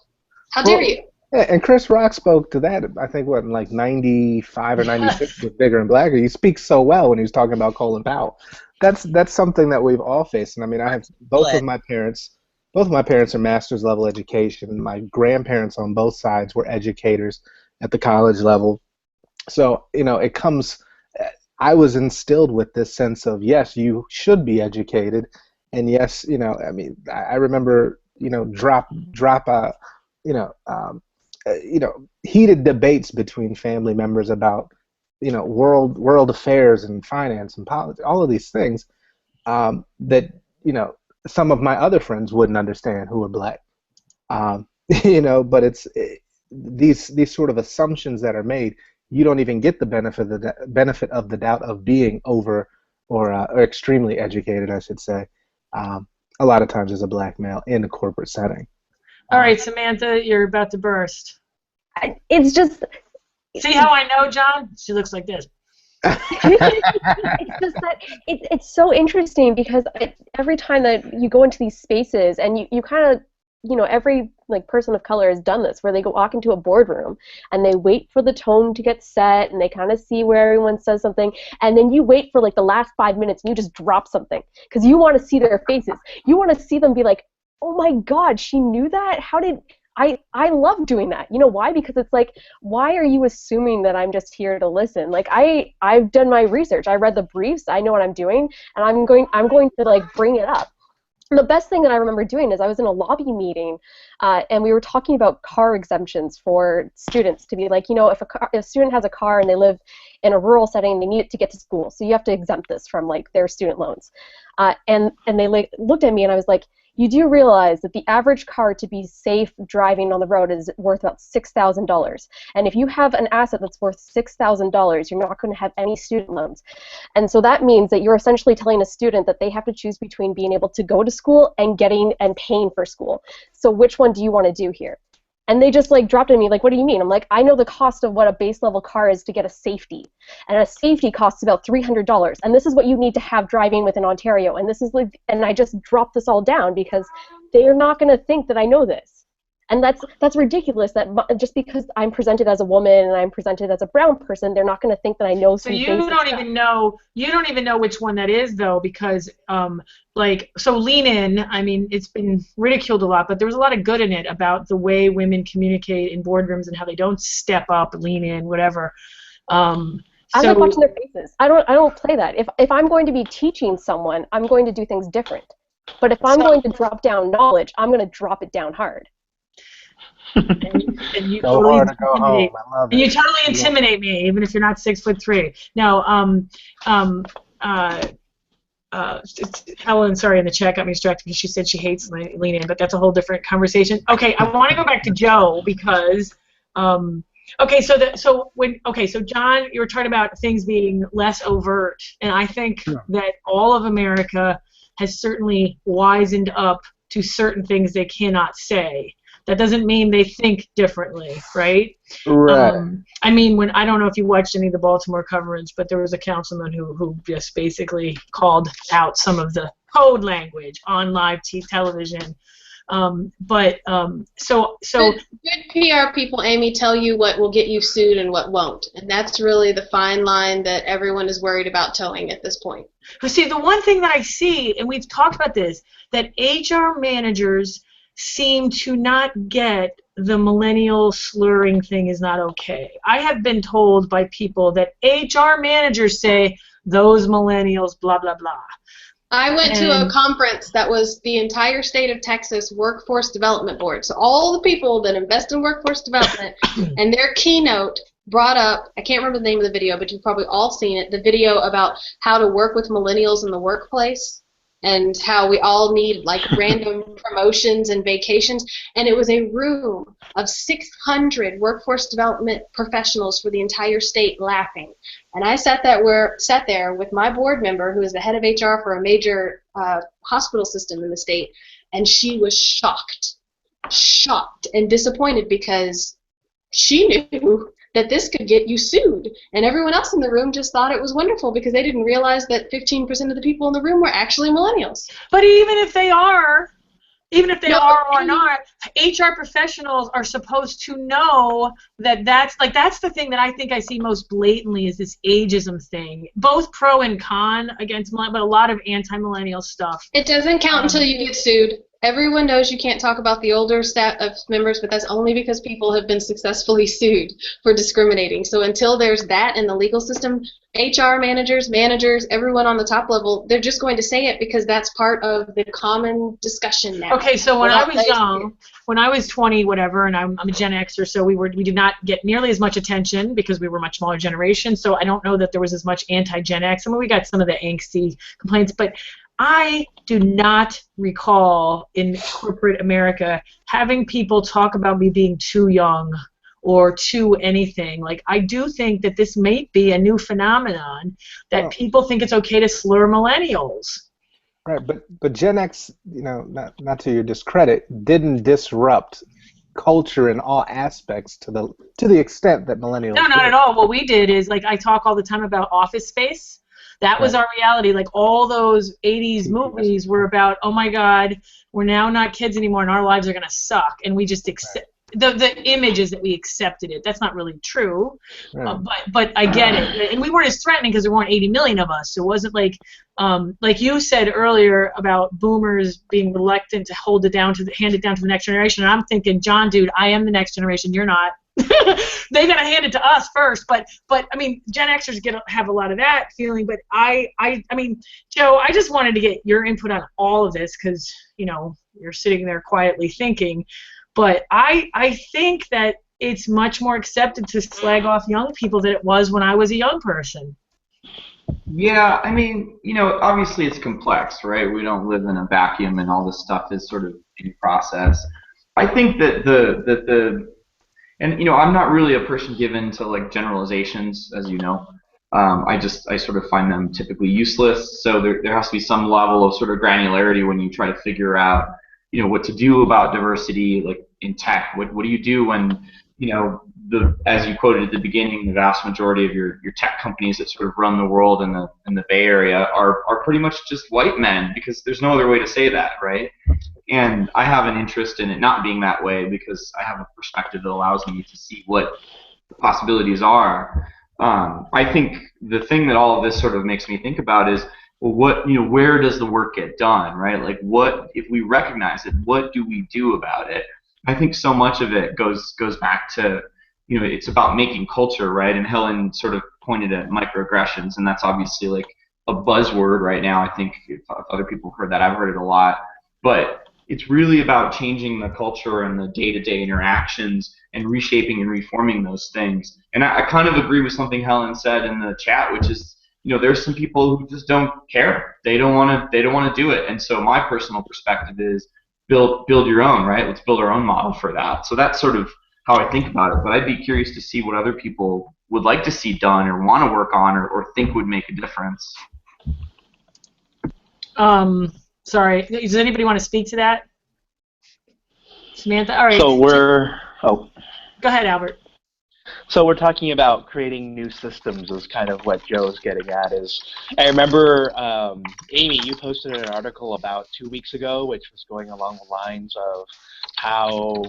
How dare you? Yeah, and Chris Rock spoke to that, I think, in like 95 or 96 with Bigger and Blacker. He speaks so well when he was talking about Colin Powell. That's something that we've all faced. And I mean, I have both of my parents are master's level education. My grandparents on both sides were educators at the college level. So, it comes, I was instilled with this sense of, yes, you should be educated. And yes, I mean, I remember, heated debates between family members about, world affairs and finance and politics, all of these things that, some of my other friends wouldn't understand who were black. But it's these sort of assumptions that are made. You don't even get the benefit of the doubt of being over or extremely educated, I should say, a lot of times as a black male in a corporate setting. All right, Samantha, you're about to burst. It's just... See how I know, John? She looks like this. It's just that it's so interesting because every time that you go into these spaces and you kind of, every person of color has done this, where they walk into a boardroom and they wait for the tone to get set and they kind of see where everyone says something, and then you wait for the last 5 minutes and you just drop something because you want to see their faces. You want to see them be like, oh my God, she knew that? How did... I love doing that. You know why? Because it's like, why are you assuming that I'm just here to listen? Like, I've done my research. I read the briefs. I know what I'm doing, and I'm going to bring it up. the best thing that I remember doing is I was in a lobby meeting, and we were talking about car exemptions for students to be like, you know, if a student has a car and they live in a rural setting, they need it to get to school, so you have to exempt this from like their student loans. And they like looked at me and I was like, you do realize that the average car to be safe driving on the road is worth about $6,000. And if you have an asset that's worth $6,000, you're not going to have any student loans. And so that means that you're essentially telling a student that they have to choose between being able to go to school and getting and paying for school. So which one do you want to do here? And they just like dropped at me like, what do you mean? I'm like, I know the cost of what a base level car is to get a safety. And a safety costs about $300. And this is what you need to have driving within Ontario. And this is like, and I just dropped this all down because they're not going to think that I know this. And that's ridiculous that just because I'm presented as a woman and I'm presented as a brown person, they're not going to think that I know some basic stuff. You don't even know which one that is though, because like, so Lean In, I mean, it's been ridiculed a lot, but there was a lot of good in it about the way women communicate in boardrooms and how they don't step up, lean in, whatever. I like watching their faces. I don't play that. If I'm going to be teaching someone, I'm going to do things different. But if I'm going to drop down knowledge, I'm going to drop it down hard. and you totally intimidate me, even if you're not 6'3". Now, Helen, sorry, in the chat got me distracted because she said she hates Lean In, but that's a whole different conversation. Okay, I want to go back to Joe because, so John, you were talking about things being less overt, and I think that all of America has certainly wisened up to certain things they cannot say. That doesn't mean they think differently, right? Right. I mean, I don't know if you watched any of the Baltimore coverage, but there was a councilman who just basically called out some of the code language on live television. So good PR people, Amy, tell you what will get you sued and what won't, and that's really the fine line that everyone is worried about towing at this point. But see, the one thing that I see, and we've talked about this, that HR managers seem to not get the millennial slurring thing is not okay. I have been told by people that HR managers say, those millennials, blah, blah, blah. I went to a conference that was the entire state of Texas Workforce Development Board. So all the people that invest in workforce development, and their keynote brought up, I can't remember the name of the video, but you've probably all seen it, the video about how to work with millennials in the workplace and how we all need like random promotions and vacations. And it was a room of 600 workforce development professionals for the entire state laughing. And I sat there with my board member who is the head of HR for a major hospital system in the state, and she was shocked and disappointed because she knew that this could get you sued, and everyone else in the room just thought it was wonderful because they didn't realize that 15% of the people in the room were actually millennials. But even if they are or not, HR professionals are supposed to know that that's the thing that I think I see most blatantly is this ageism thing, both pro and con against, but a lot of anti-millennial stuff. It doesn't count until you get sued. Everyone knows you can't talk about the older set of members, but that's only because people have been successfully sued for discriminating. So until there's that in the legal system, HR managers, everyone on the top level, they're just going to say it because that's part of the common discussion now. Okay, so when I was young, when I was 20, whatever, and I'm a Gen Xer, so we did not get nearly as much attention because we were a much smaller generation. So I don't know that there was as much anti-Gen X. I mean, we got some of the angsty complaints, but I do not recall in corporate America having people talk about me being too young or too anything. Like, I do think that this may be a new phenomenon that people think it's okay to slur millennials. Right, but Gen X, you know, not to your discredit, didn't disrupt culture in all aspects to the extent that millennials No, not at all. What we did is, like, I talk all the time about Office Space. That was our reality. Like, all those 80s movies were about, oh my God, we're now not kids anymore and our lives are going to suck. And we just accept the images that we accepted it. That's not really true. But I get it. And we weren't as threatening because there weren't 80 million of us. So it wasn't like you said earlier about boomers being reluctant to hand it down to the next generation. And I'm thinking, John, dude, I am the next generation. You're not. They gotta hand it to us first. But I mean, Gen Xers have a lot of that feeling. But I mean, Joe, I just wanted to get your input on all of this because you're sitting there quietly thinking. But I think that it's much more accepted to slag off young people than it was when I was a young person. Yeah, I mean, obviously it's complex, right? We don't live in a vacuum, and all this stuff is sort of in process. I think that I'm not really a person given to like generalizations, as you know. I sort of find them typically useless. So there has to be some level of sort of granularity when you try to figure out, what to do about diversity, like in tech. What do you do when, as you quoted at the beginning, the vast majority of your tech companies that sort of run the world in the Bay Area are pretty much just white men, because there's no other way to say that, right? And I have an interest in it not being that way because I have a perspective that allows me to see what the possibilities are. I think the thing that all of this sort of makes me think about is, well, where does the work get done, right? Like, what if we recognize it? What do we do about it? I think so much of it goes back to, it's about making culture, right? And Helen sort of pointed at microaggressions, and that's obviously like a buzzword right now. I think if other people have heard that, I've heard it a lot. But it's really about changing the culture and the day-to-day interactions and reshaping and reforming those things. And I kind of agree with something Helen said in the chat, which is, there's some people who just don't care. They don't want to do it. And so my personal perspective is build your own, right? Let's build our own model for that. So that's sort of how I think about it. But I'd be curious to see what other people would like to see done or want to work on or think would make a difference. Sorry, does anybody want to speak to that? Samantha? All right. So Go ahead, Albert. So we're talking about creating new systems is kind of what Joe's getting at. I remember, Amy, you posted an article about 2 weeks ago, which was going along the lines of how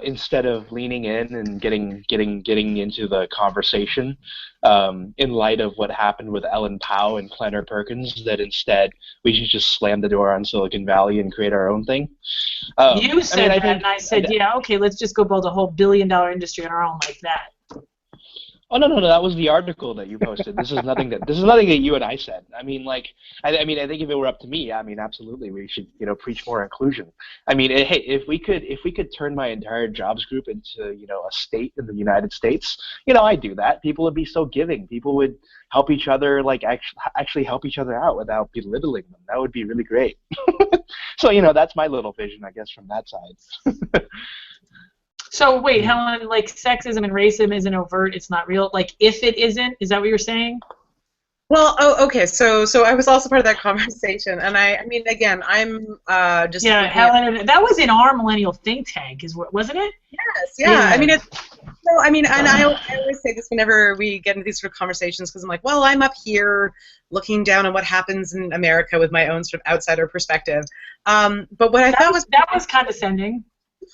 instead of leaning in and getting into the conversation, in light of what happened with Ellen Pao and Clenner Perkins, that instead we should just slam the door on Silicon Valley and create our own thing. You said that, and I said, yeah, okay, let's just go build a whole billion-dollar industry on our own like that. Oh no, that was the article that you posted. This is nothing that you and I said. I mean, like, I think if it were up to me, I mean, absolutely, we should, preach more inclusion. I mean, hey, if we could turn my entire jobs group into, a state in the United States, I'd do that. People would be so giving. People would help each other, like actually help each other out without belittling them. That would be really great. So, that's my little vision, I guess, from that side. So wait, Helen, like sexism and racism isn't overt, it's not real. Like if it isn't, is that what you're saying? Well, okay. So I was also part of that conversation, and I mean, again, I'm just. Yeah, Helen, that was in our millennial think tank, wasn't it? Yes. Yeah. I mean, and I always say this whenever we get into these sort of conversations, because I'm like, well, I'm up here looking down on what happens in America with my own sort of outsider perspective. But what I thought was that was condescending.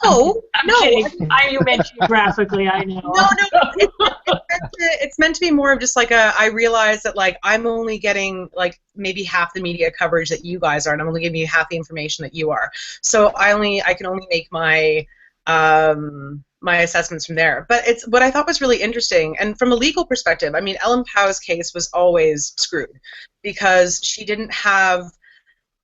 No, I'm kidding. You meant geographically, I know. No. It's meant to be more of just like I realize that like I'm only getting like maybe half the media coverage that you guys are, and I'm only giving you half the information that you are. So I can only make my my assessments from there. But it's what I thought was really interesting, and from a legal perspective, I mean, Ellen Pao's case was always screwed because she didn't have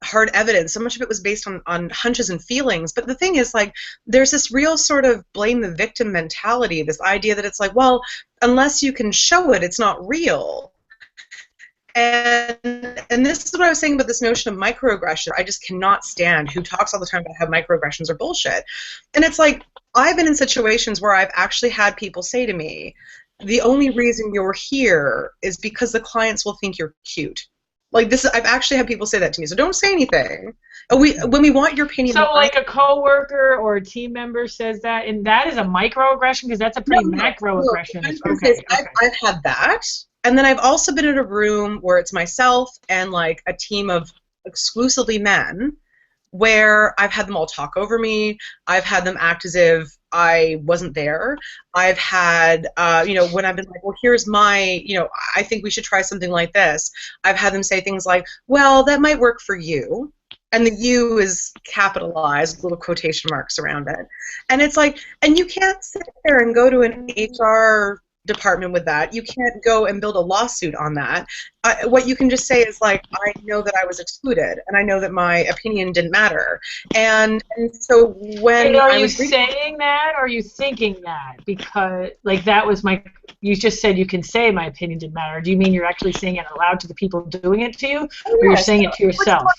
hard evidence. So much of it was based on hunches and feelings. But the thing is, like, there's this real sort of blame the victim mentality, this idea that it's like, well, unless you can show it, it's not real. And this is what I was saying about this notion of microaggression. I just cannot stand who talks all the time about how microaggressions are bullshit. And it's like, I've been in situations where I've actually had people say to me, the only reason you're here is because the clients will think you're cute. Like this, I've actually had people say that to me. So don't say anything. When we want your opinion. So like a coworker or a team member says that, and that is a microaggression because that's a pretty macroaggression. Okay. I've had that, and then I've also been in a room where it's myself and like a team of exclusively men, where I've had them all talk over me. I've had them act as if I wasn't there. I've had, when I've been like, well, here's my, I think we should try something like this. I've had them say things like, well, that might work for you. and the U is capitalized, little quotation marks around it. And it's like, and you can't sit there and go to an HR department with that. You can't go and build a lawsuit on that. What you can just say is like, I know that I was excluded, and I know that my opinion didn't matter. And so when are I you was saying that, or are you thinking that? Because like that was my. You just said you can say my opinion didn't matter. Do you mean you're actually saying it aloud to the people doing it to you, or you're saying it to yourself?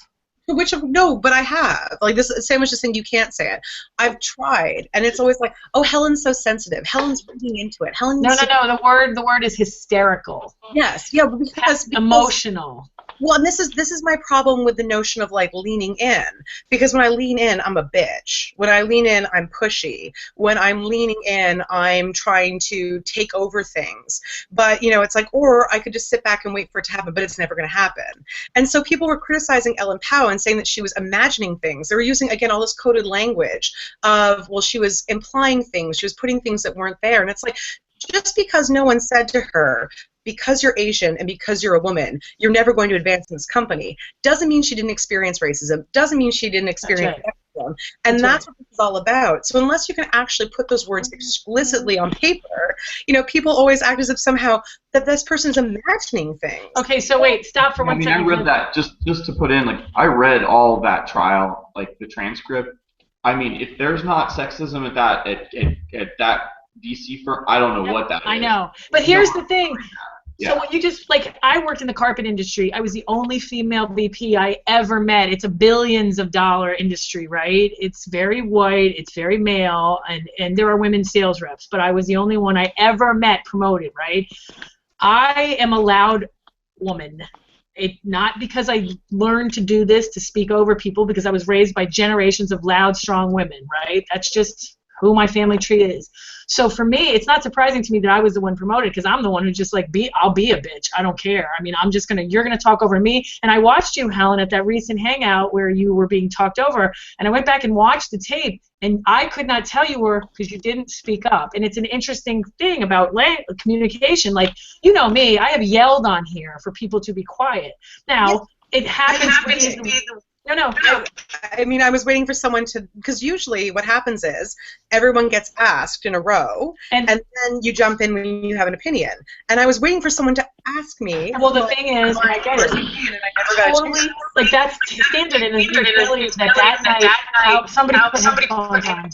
No, but I have. Like this, Sam was just saying you can't say it. I've tried, and it's always like, oh, Helen's so sensitive. Helen's reading into it. Helen. No. The word is hysterical. Yes, yeah, because emotional. Well, and this is my problem with the notion of like leaning in, because when I lean in, I'm a bitch. When I lean in, I'm pushy. When I'm leaning in, I'm trying to take over things. But it's like, or I could just sit back and wait for it to happen, but it's never going to happen. And so people were criticizing Ellen Powell and saying that she was imagining things. They were using again all this coded language of, well, she was implying things, she was putting things that weren't there, and it's like, just because no one said to her, because you're Asian and because you're a woman, you're never going to advance in this company, doesn't mean she didn't experience racism, doesn't mean she didn't experience sexism. And that's what this is all about. So unless you can actually put those words explicitly on paper, people always act as if somehow that this person's imagining things. Okay, so wait, stop for 1 second. I read that, just to put in, like, I read all that trial, like the transcript. I mean, if there's not sexism at that DC firm, I don't know what that is. I know. But here's the thing. Yeah. So what you just, like, I worked in the carpet industry. I was the only female VP I ever met. It's a billions of dollar industry, right? It's very white, it's very male, and there are women sales reps, but I was the only one I ever met promoted, right? I am a loud woman. Not because I learned to do this to speak over people, because I was raised by generations of loud, strong women, right? That's just who my family tree is. So for me, it's not surprising to me that I was the one promoted, because I'm the one who just like I'll be a bitch. I don't care. I mean, you're gonna talk over me. And I watched you, Helen, at that recent hangout where you were being talked over, and I went back and watched the tape, and I could not tell you were, because you didn't speak up. And it's an interesting thing about communication. Like, you know me, I have yelled on here for people to be quiet. Now, it happens to be No. I mean, I was waiting for someone to, because usually what happens is everyone gets asked in a row, and then you jump in when you have an opinion. And I was waiting for someone to ask me. Well, the thing is, and I get it. Totally, like that's standard in the utility that night somebody put headphones on,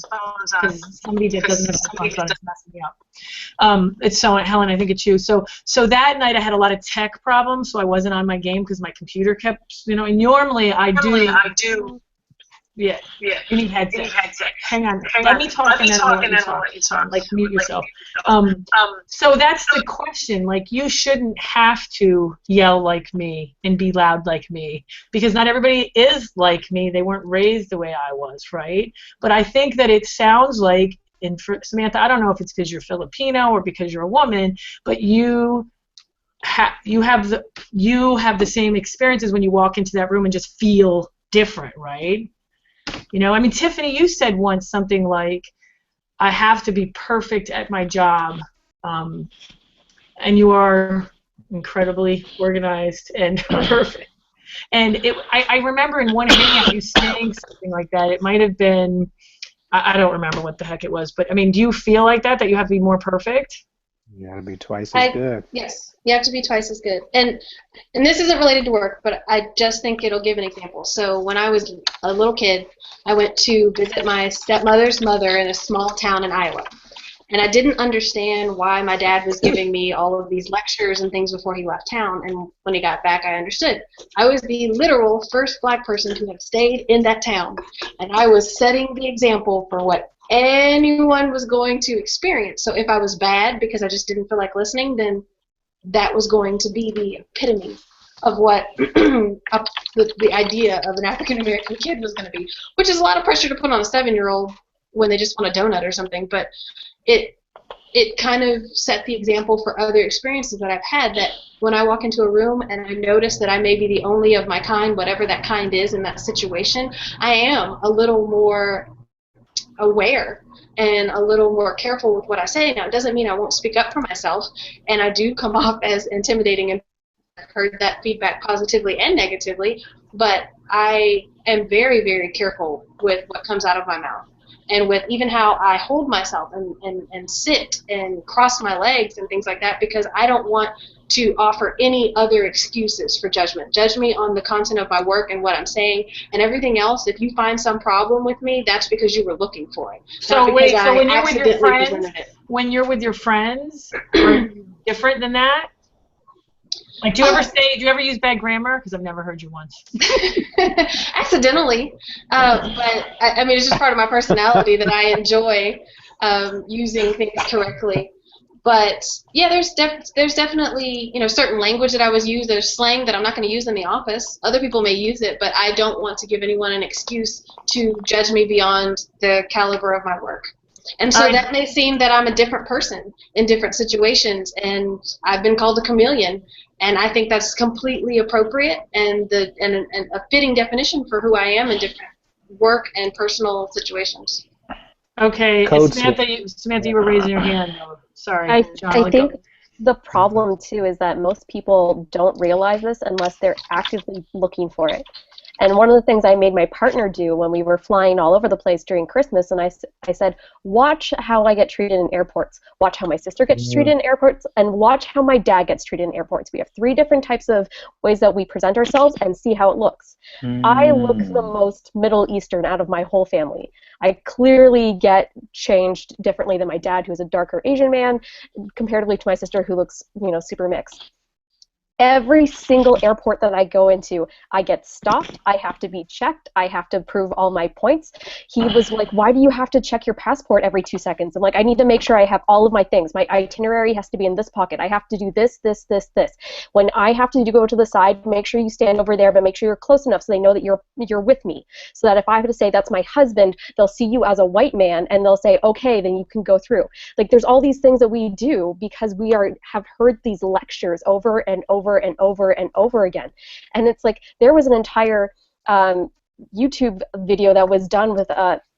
because somebody that doesn't have headphones on is messing me up. It's so, Helen, I think it's you. So that night I had a lot of tech problems, so I wasn't on my game because my computer kept, and normally I do. Yeah. You need headset. Hang on. Let me talk and then I'll let you talk. Like, mute yourself. So that's the question. Like, you shouldn't have to yell like me and be loud like me, because not everybody is like me. They weren't raised the way I was, right? But I think that it sounds like, and for Samantha, I don't know if it's because you're Filipino or because you're a woman, but you have the same experiences when you walk into that room and just feel different, right? I mean, Tiffany, you said once something like, I have to be perfect at my job, and you are incredibly organized and perfect. And I remember in one hangout you saying something like that. It might have been, I don't remember what the heck it was, but I mean, do you feel like that you have to be more perfect? You gotta be twice as good. Yes, you have to be twice as good. And this isn't related to work, but I just think it'll give an example. So when I was a little kid, I went to visit my stepmother's mother in a small town in Iowa. And I didn't understand why my dad was giving me all of these lectures and things before he left town. And when he got back, I understood. I was the literal first black person to have stayed in that town. And I was setting the example for what anyone was going to experience. So if I was bad because I just didn't feel like listening, then that was going to be the epitome of what the idea of an African-American kid was going to be, which is a lot of pressure to put on a 7-year-old when they just want a donut or something. But it kind of set the example for other experiences that I've had, that when I walk into a room and I notice that I may be the only of my kind, whatever that kind is in that situation, I am a little more aware and a little more careful with what I say. Now, it doesn't mean I won't speak up for myself, and I do come off as intimidating, and I've heard that feedback positively and negatively, but I am very, very careful with what comes out of my mouth and with even how I hold myself and sit and cross my legs and things like that, because I don't want to offer any other excuses for judgment. Judge me on the content of my work and what I'm saying, and everything else. If you find some problem with me, that's because you were looking for it. So wait, so when you're with your friends, are you different than that? Like, do you ever use bad grammar? Because I've never heard you once. Accidentally, but I mean, it's just part of my personality that I enjoy using things correctly. But yeah, there's definitely certain language that I was use. There's slang that I'm not going to use in the office. Other people may use it, but I don't want to give anyone an excuse to judge me beyond the caliber of my work. And so that may seem that I'm a different person in different situations, and I've been called a chameleon, and I think that's completely appropriate and a fitting definition for who I am in different work and personal situations. Okay, Samantha, you were raising your hand. Sorry, John. I think the problem too is that most people don't realize this unless they're actively looking for it. And one of the things I made my partner do when we were flying all over the place during Christmas, and I said, watch how I get treated in airports, watch how my sister gets treated in airports, and watch how my dad gets treated in airports. We have 3 different types of ways that we present ourselves, and see how it looks. I look the most Middle Eastern out of my whole family. I clearly get changed differently than my dad, who's a darker Asian man, comparatively to my sister, who looks, super mixed. Every single airport that I go into, I get stopped, I have to be checked, I have to prove all my points. He was like, why do you have to check your passport every 2 seconds? I'm like, I need to make sure I have all of my things. My itinerary has to be in this pocket. I have to do this, this, this, this. When I have to go to the side, make sure you stand over there, but make sure you're close enough so they know that you're with me. So that if I have to say that's my husband, they'll see you as a white man and they'll say, okay, then you can go through. Like, there's all these things that we do because we have heard these lectures over and over and over and over again. And it's like there was an entire YouTube video that was done with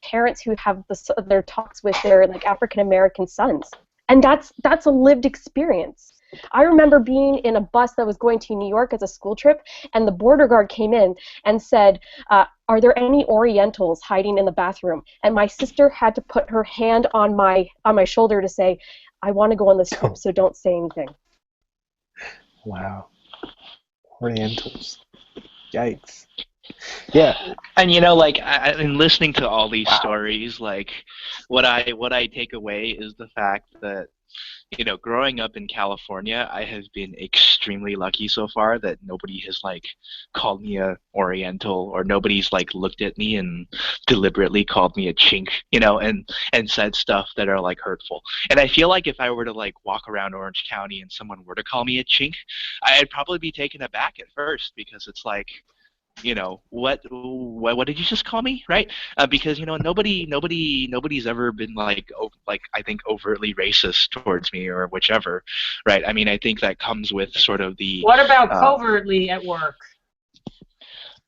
parents who have their talks with their African American sons, and that's a lived experience. I remember being in a bus that was going to New York as a school trip, and the border guard came in and said, are there any Orientals hiding in the bathroom? And my sister had to put her hand on my shoulder to say, I want to go on this trip, so don't say anything. Wow. Orientals. Yikes. Yeah. And in listening to all these stories, what I take away is the fact that growing up in California, I have been extremely lucky so far that nobody has called me a Oriental, or nobody's looked at me and deliberately called me a chink, and said stuff that are hurtful. And I feel like if I were to walk around Orange County and someone were to call me a chink, I'd probably be taken aback at first, because it's what did you just call me, right? Because nobody's ever been I think overtly racist towards me or whichever, right? I mean, I think that comes with sort of the. What about covertly at work?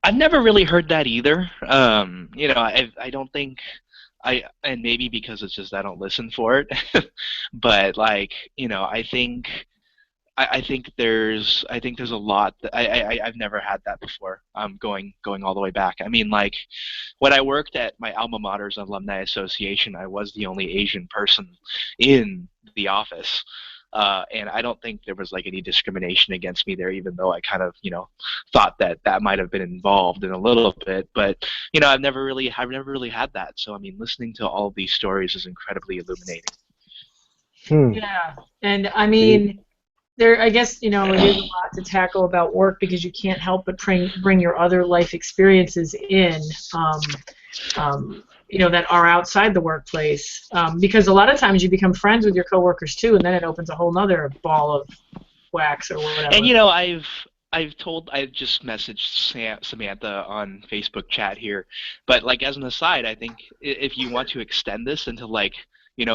I've never really heard that either. I don't think. And maybe because it's just I don't listen for it, but I think there's a lot that I've never had that before. Going all the way back. I mean, when I worked at my alma mater's alumni association, I was the only Asian person in the office, and I don't think there was any discrimination against me there, even though I kind of thought that might have been involved in a little bit. But I've never really had that. So I mean, listening to all of these stories is incredibly illuminating. Yeah, and I mean. I guess, it is a lot to tackle about work, because you can't help but bring your other life experiences in, that are outside the workplace. Because a lot of times you become friends with your coworkers too, and then it opens a whole nother ball of wax or whatever. And I've just messaged Samantha on Facebook chat here, but as an aside, I think if you want to extend this into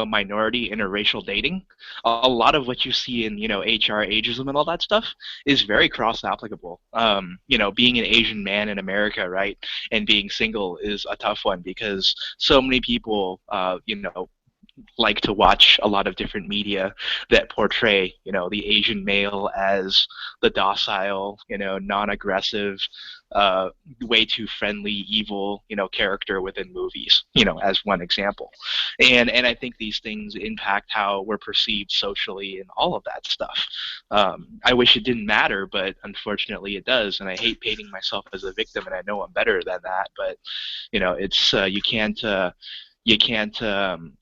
minority interracial dating, a lot of what you see in HR, ageism, and all that stuff is very cross-applicable. Being an Asian man in America, right, and being single is a tough one, because so many people like to watch a lot of different media that portray, the Asian male as the docile, non-aggressive, way too friendly, evil, character within movies, as one example. And I think these things impact how we're perceived socially and all of that stuff. I wish it didn't matter, but unfortunately it does. And I hate painting myself as a victim, and I know I'm better than that. But it's you can't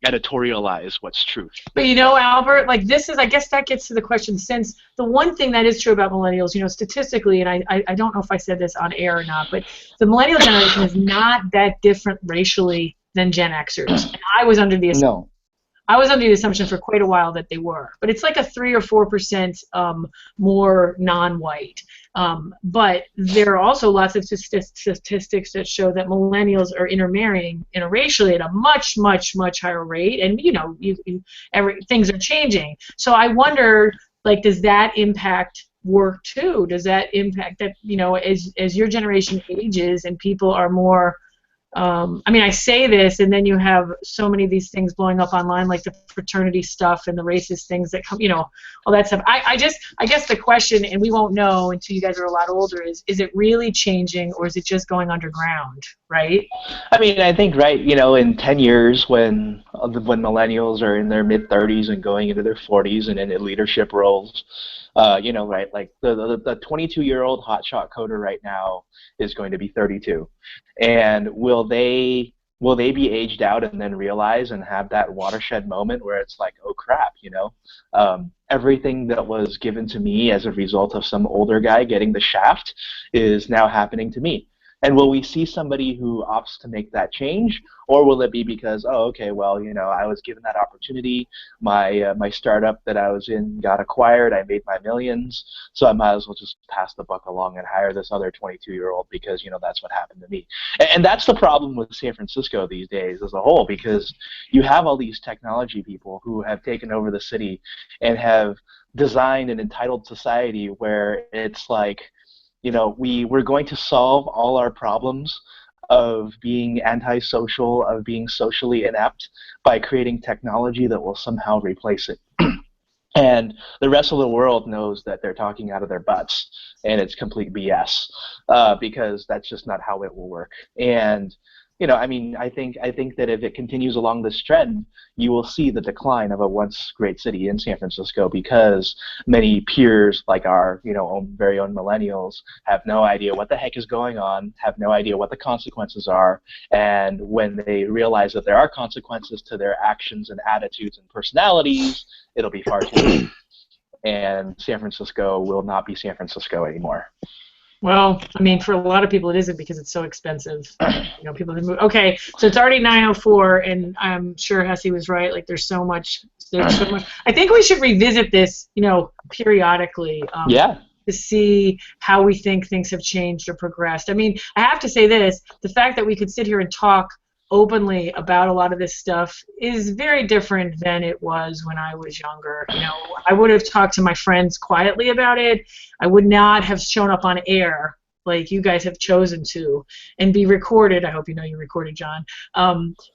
editorialize what's truth. But Albert, like this is, I guess that gets to the question, since the one thing that is true about millennials, statistically, and I don't know if I said this on air or not, but the millennial generation is not that different racially than Gen Xers. And I was under the assumption for quite a while that they were, but it's like a 3 or 4% more non-white. But there are also lots of statistics that show that millennials are intermarrying interracially at a much, much, much higher rate, and things are changing. So I wonder, like, does that impact work too? Does that impact that as your generation ages and people are more I say this, and then you have so many of these things blowing up online, like the fraternity stuff and the racist things that come, all that stuff. I guess the question, and we won't know until you guys are a lot older, is it really changing, or is it just going underground, right? I think, right, in 10 years when millennials are in their mid-30s and going into their 40s and in leadership roles, right, like the 22-year-old hotshot coder right now is going to be 32. And will they be aged out and then realize and have that watershed moment where it's like, oh crap, everything that was given to me as a result of some older guy getting the shaft is now happening to me? And will we see somebody who opts to make that change, or will it be because, oh, okay, well, I was given that opportunity, my startup that I was in got acquired, I made my millions, so I might as well just pass the buck along and hire this other 22-year-old because, that's what happened to me. And that's the problem with San Francisco these days as a whole, because you have all these technology people who have taken over the city and have designed an entitled society where it's like, we're going to solve all our problems of being antisocial, of being socially inept, by creating technology that will somehow replace it. And the rest of the world knows that they're talking out of their butts, and it's complete BS, because that's just not how it will work. And I think that if it continues along this trend, you will see the decline of a once great city in San Francisco, because many peers, like our very own millennials, have no idea what the heck is going on, have no idea what the consequences are, and when they realize that there are consequences to their actions and attitudes and personalities, it'll be far too late, and San Francisco will not be San Francisco anymore. Well, for a lot of people it isn't, because it's so expensive. People have moved. Okay, so it's already 9:04, and I'm sure Hesse was right. Like, there's so much. I think we should revisit this, periodically. To see how we think things have changed or progressed. I have to say this: the fact that we could sit here and talk openly about a lot of this stuff is very different than it was when I was younger. I would have talked to my friends quietly about it. I would not have shown up on air like you guys have chosen to, and be recorded. I hope you recorded, John.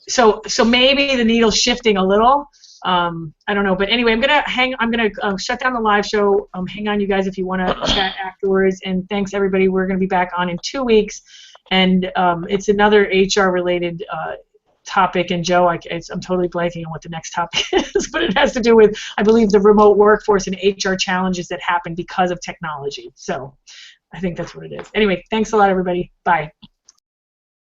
So maybe the needle's shifting a little. I don't know, but anyway, I'm gonna shut down the live show. Hang on, you guys, if you want to chat afterwards. And thanks, everybody. We're gonna be back on in 2 weeks. And it's another HR-related topic. And Joe, I'm totally blanking on what the next topic is, but it has to do with, I believe, the remote workforce and HR challenges that happen because of technology. So I think that's what it is. Anyway, thanks a lot, everybody. Bye.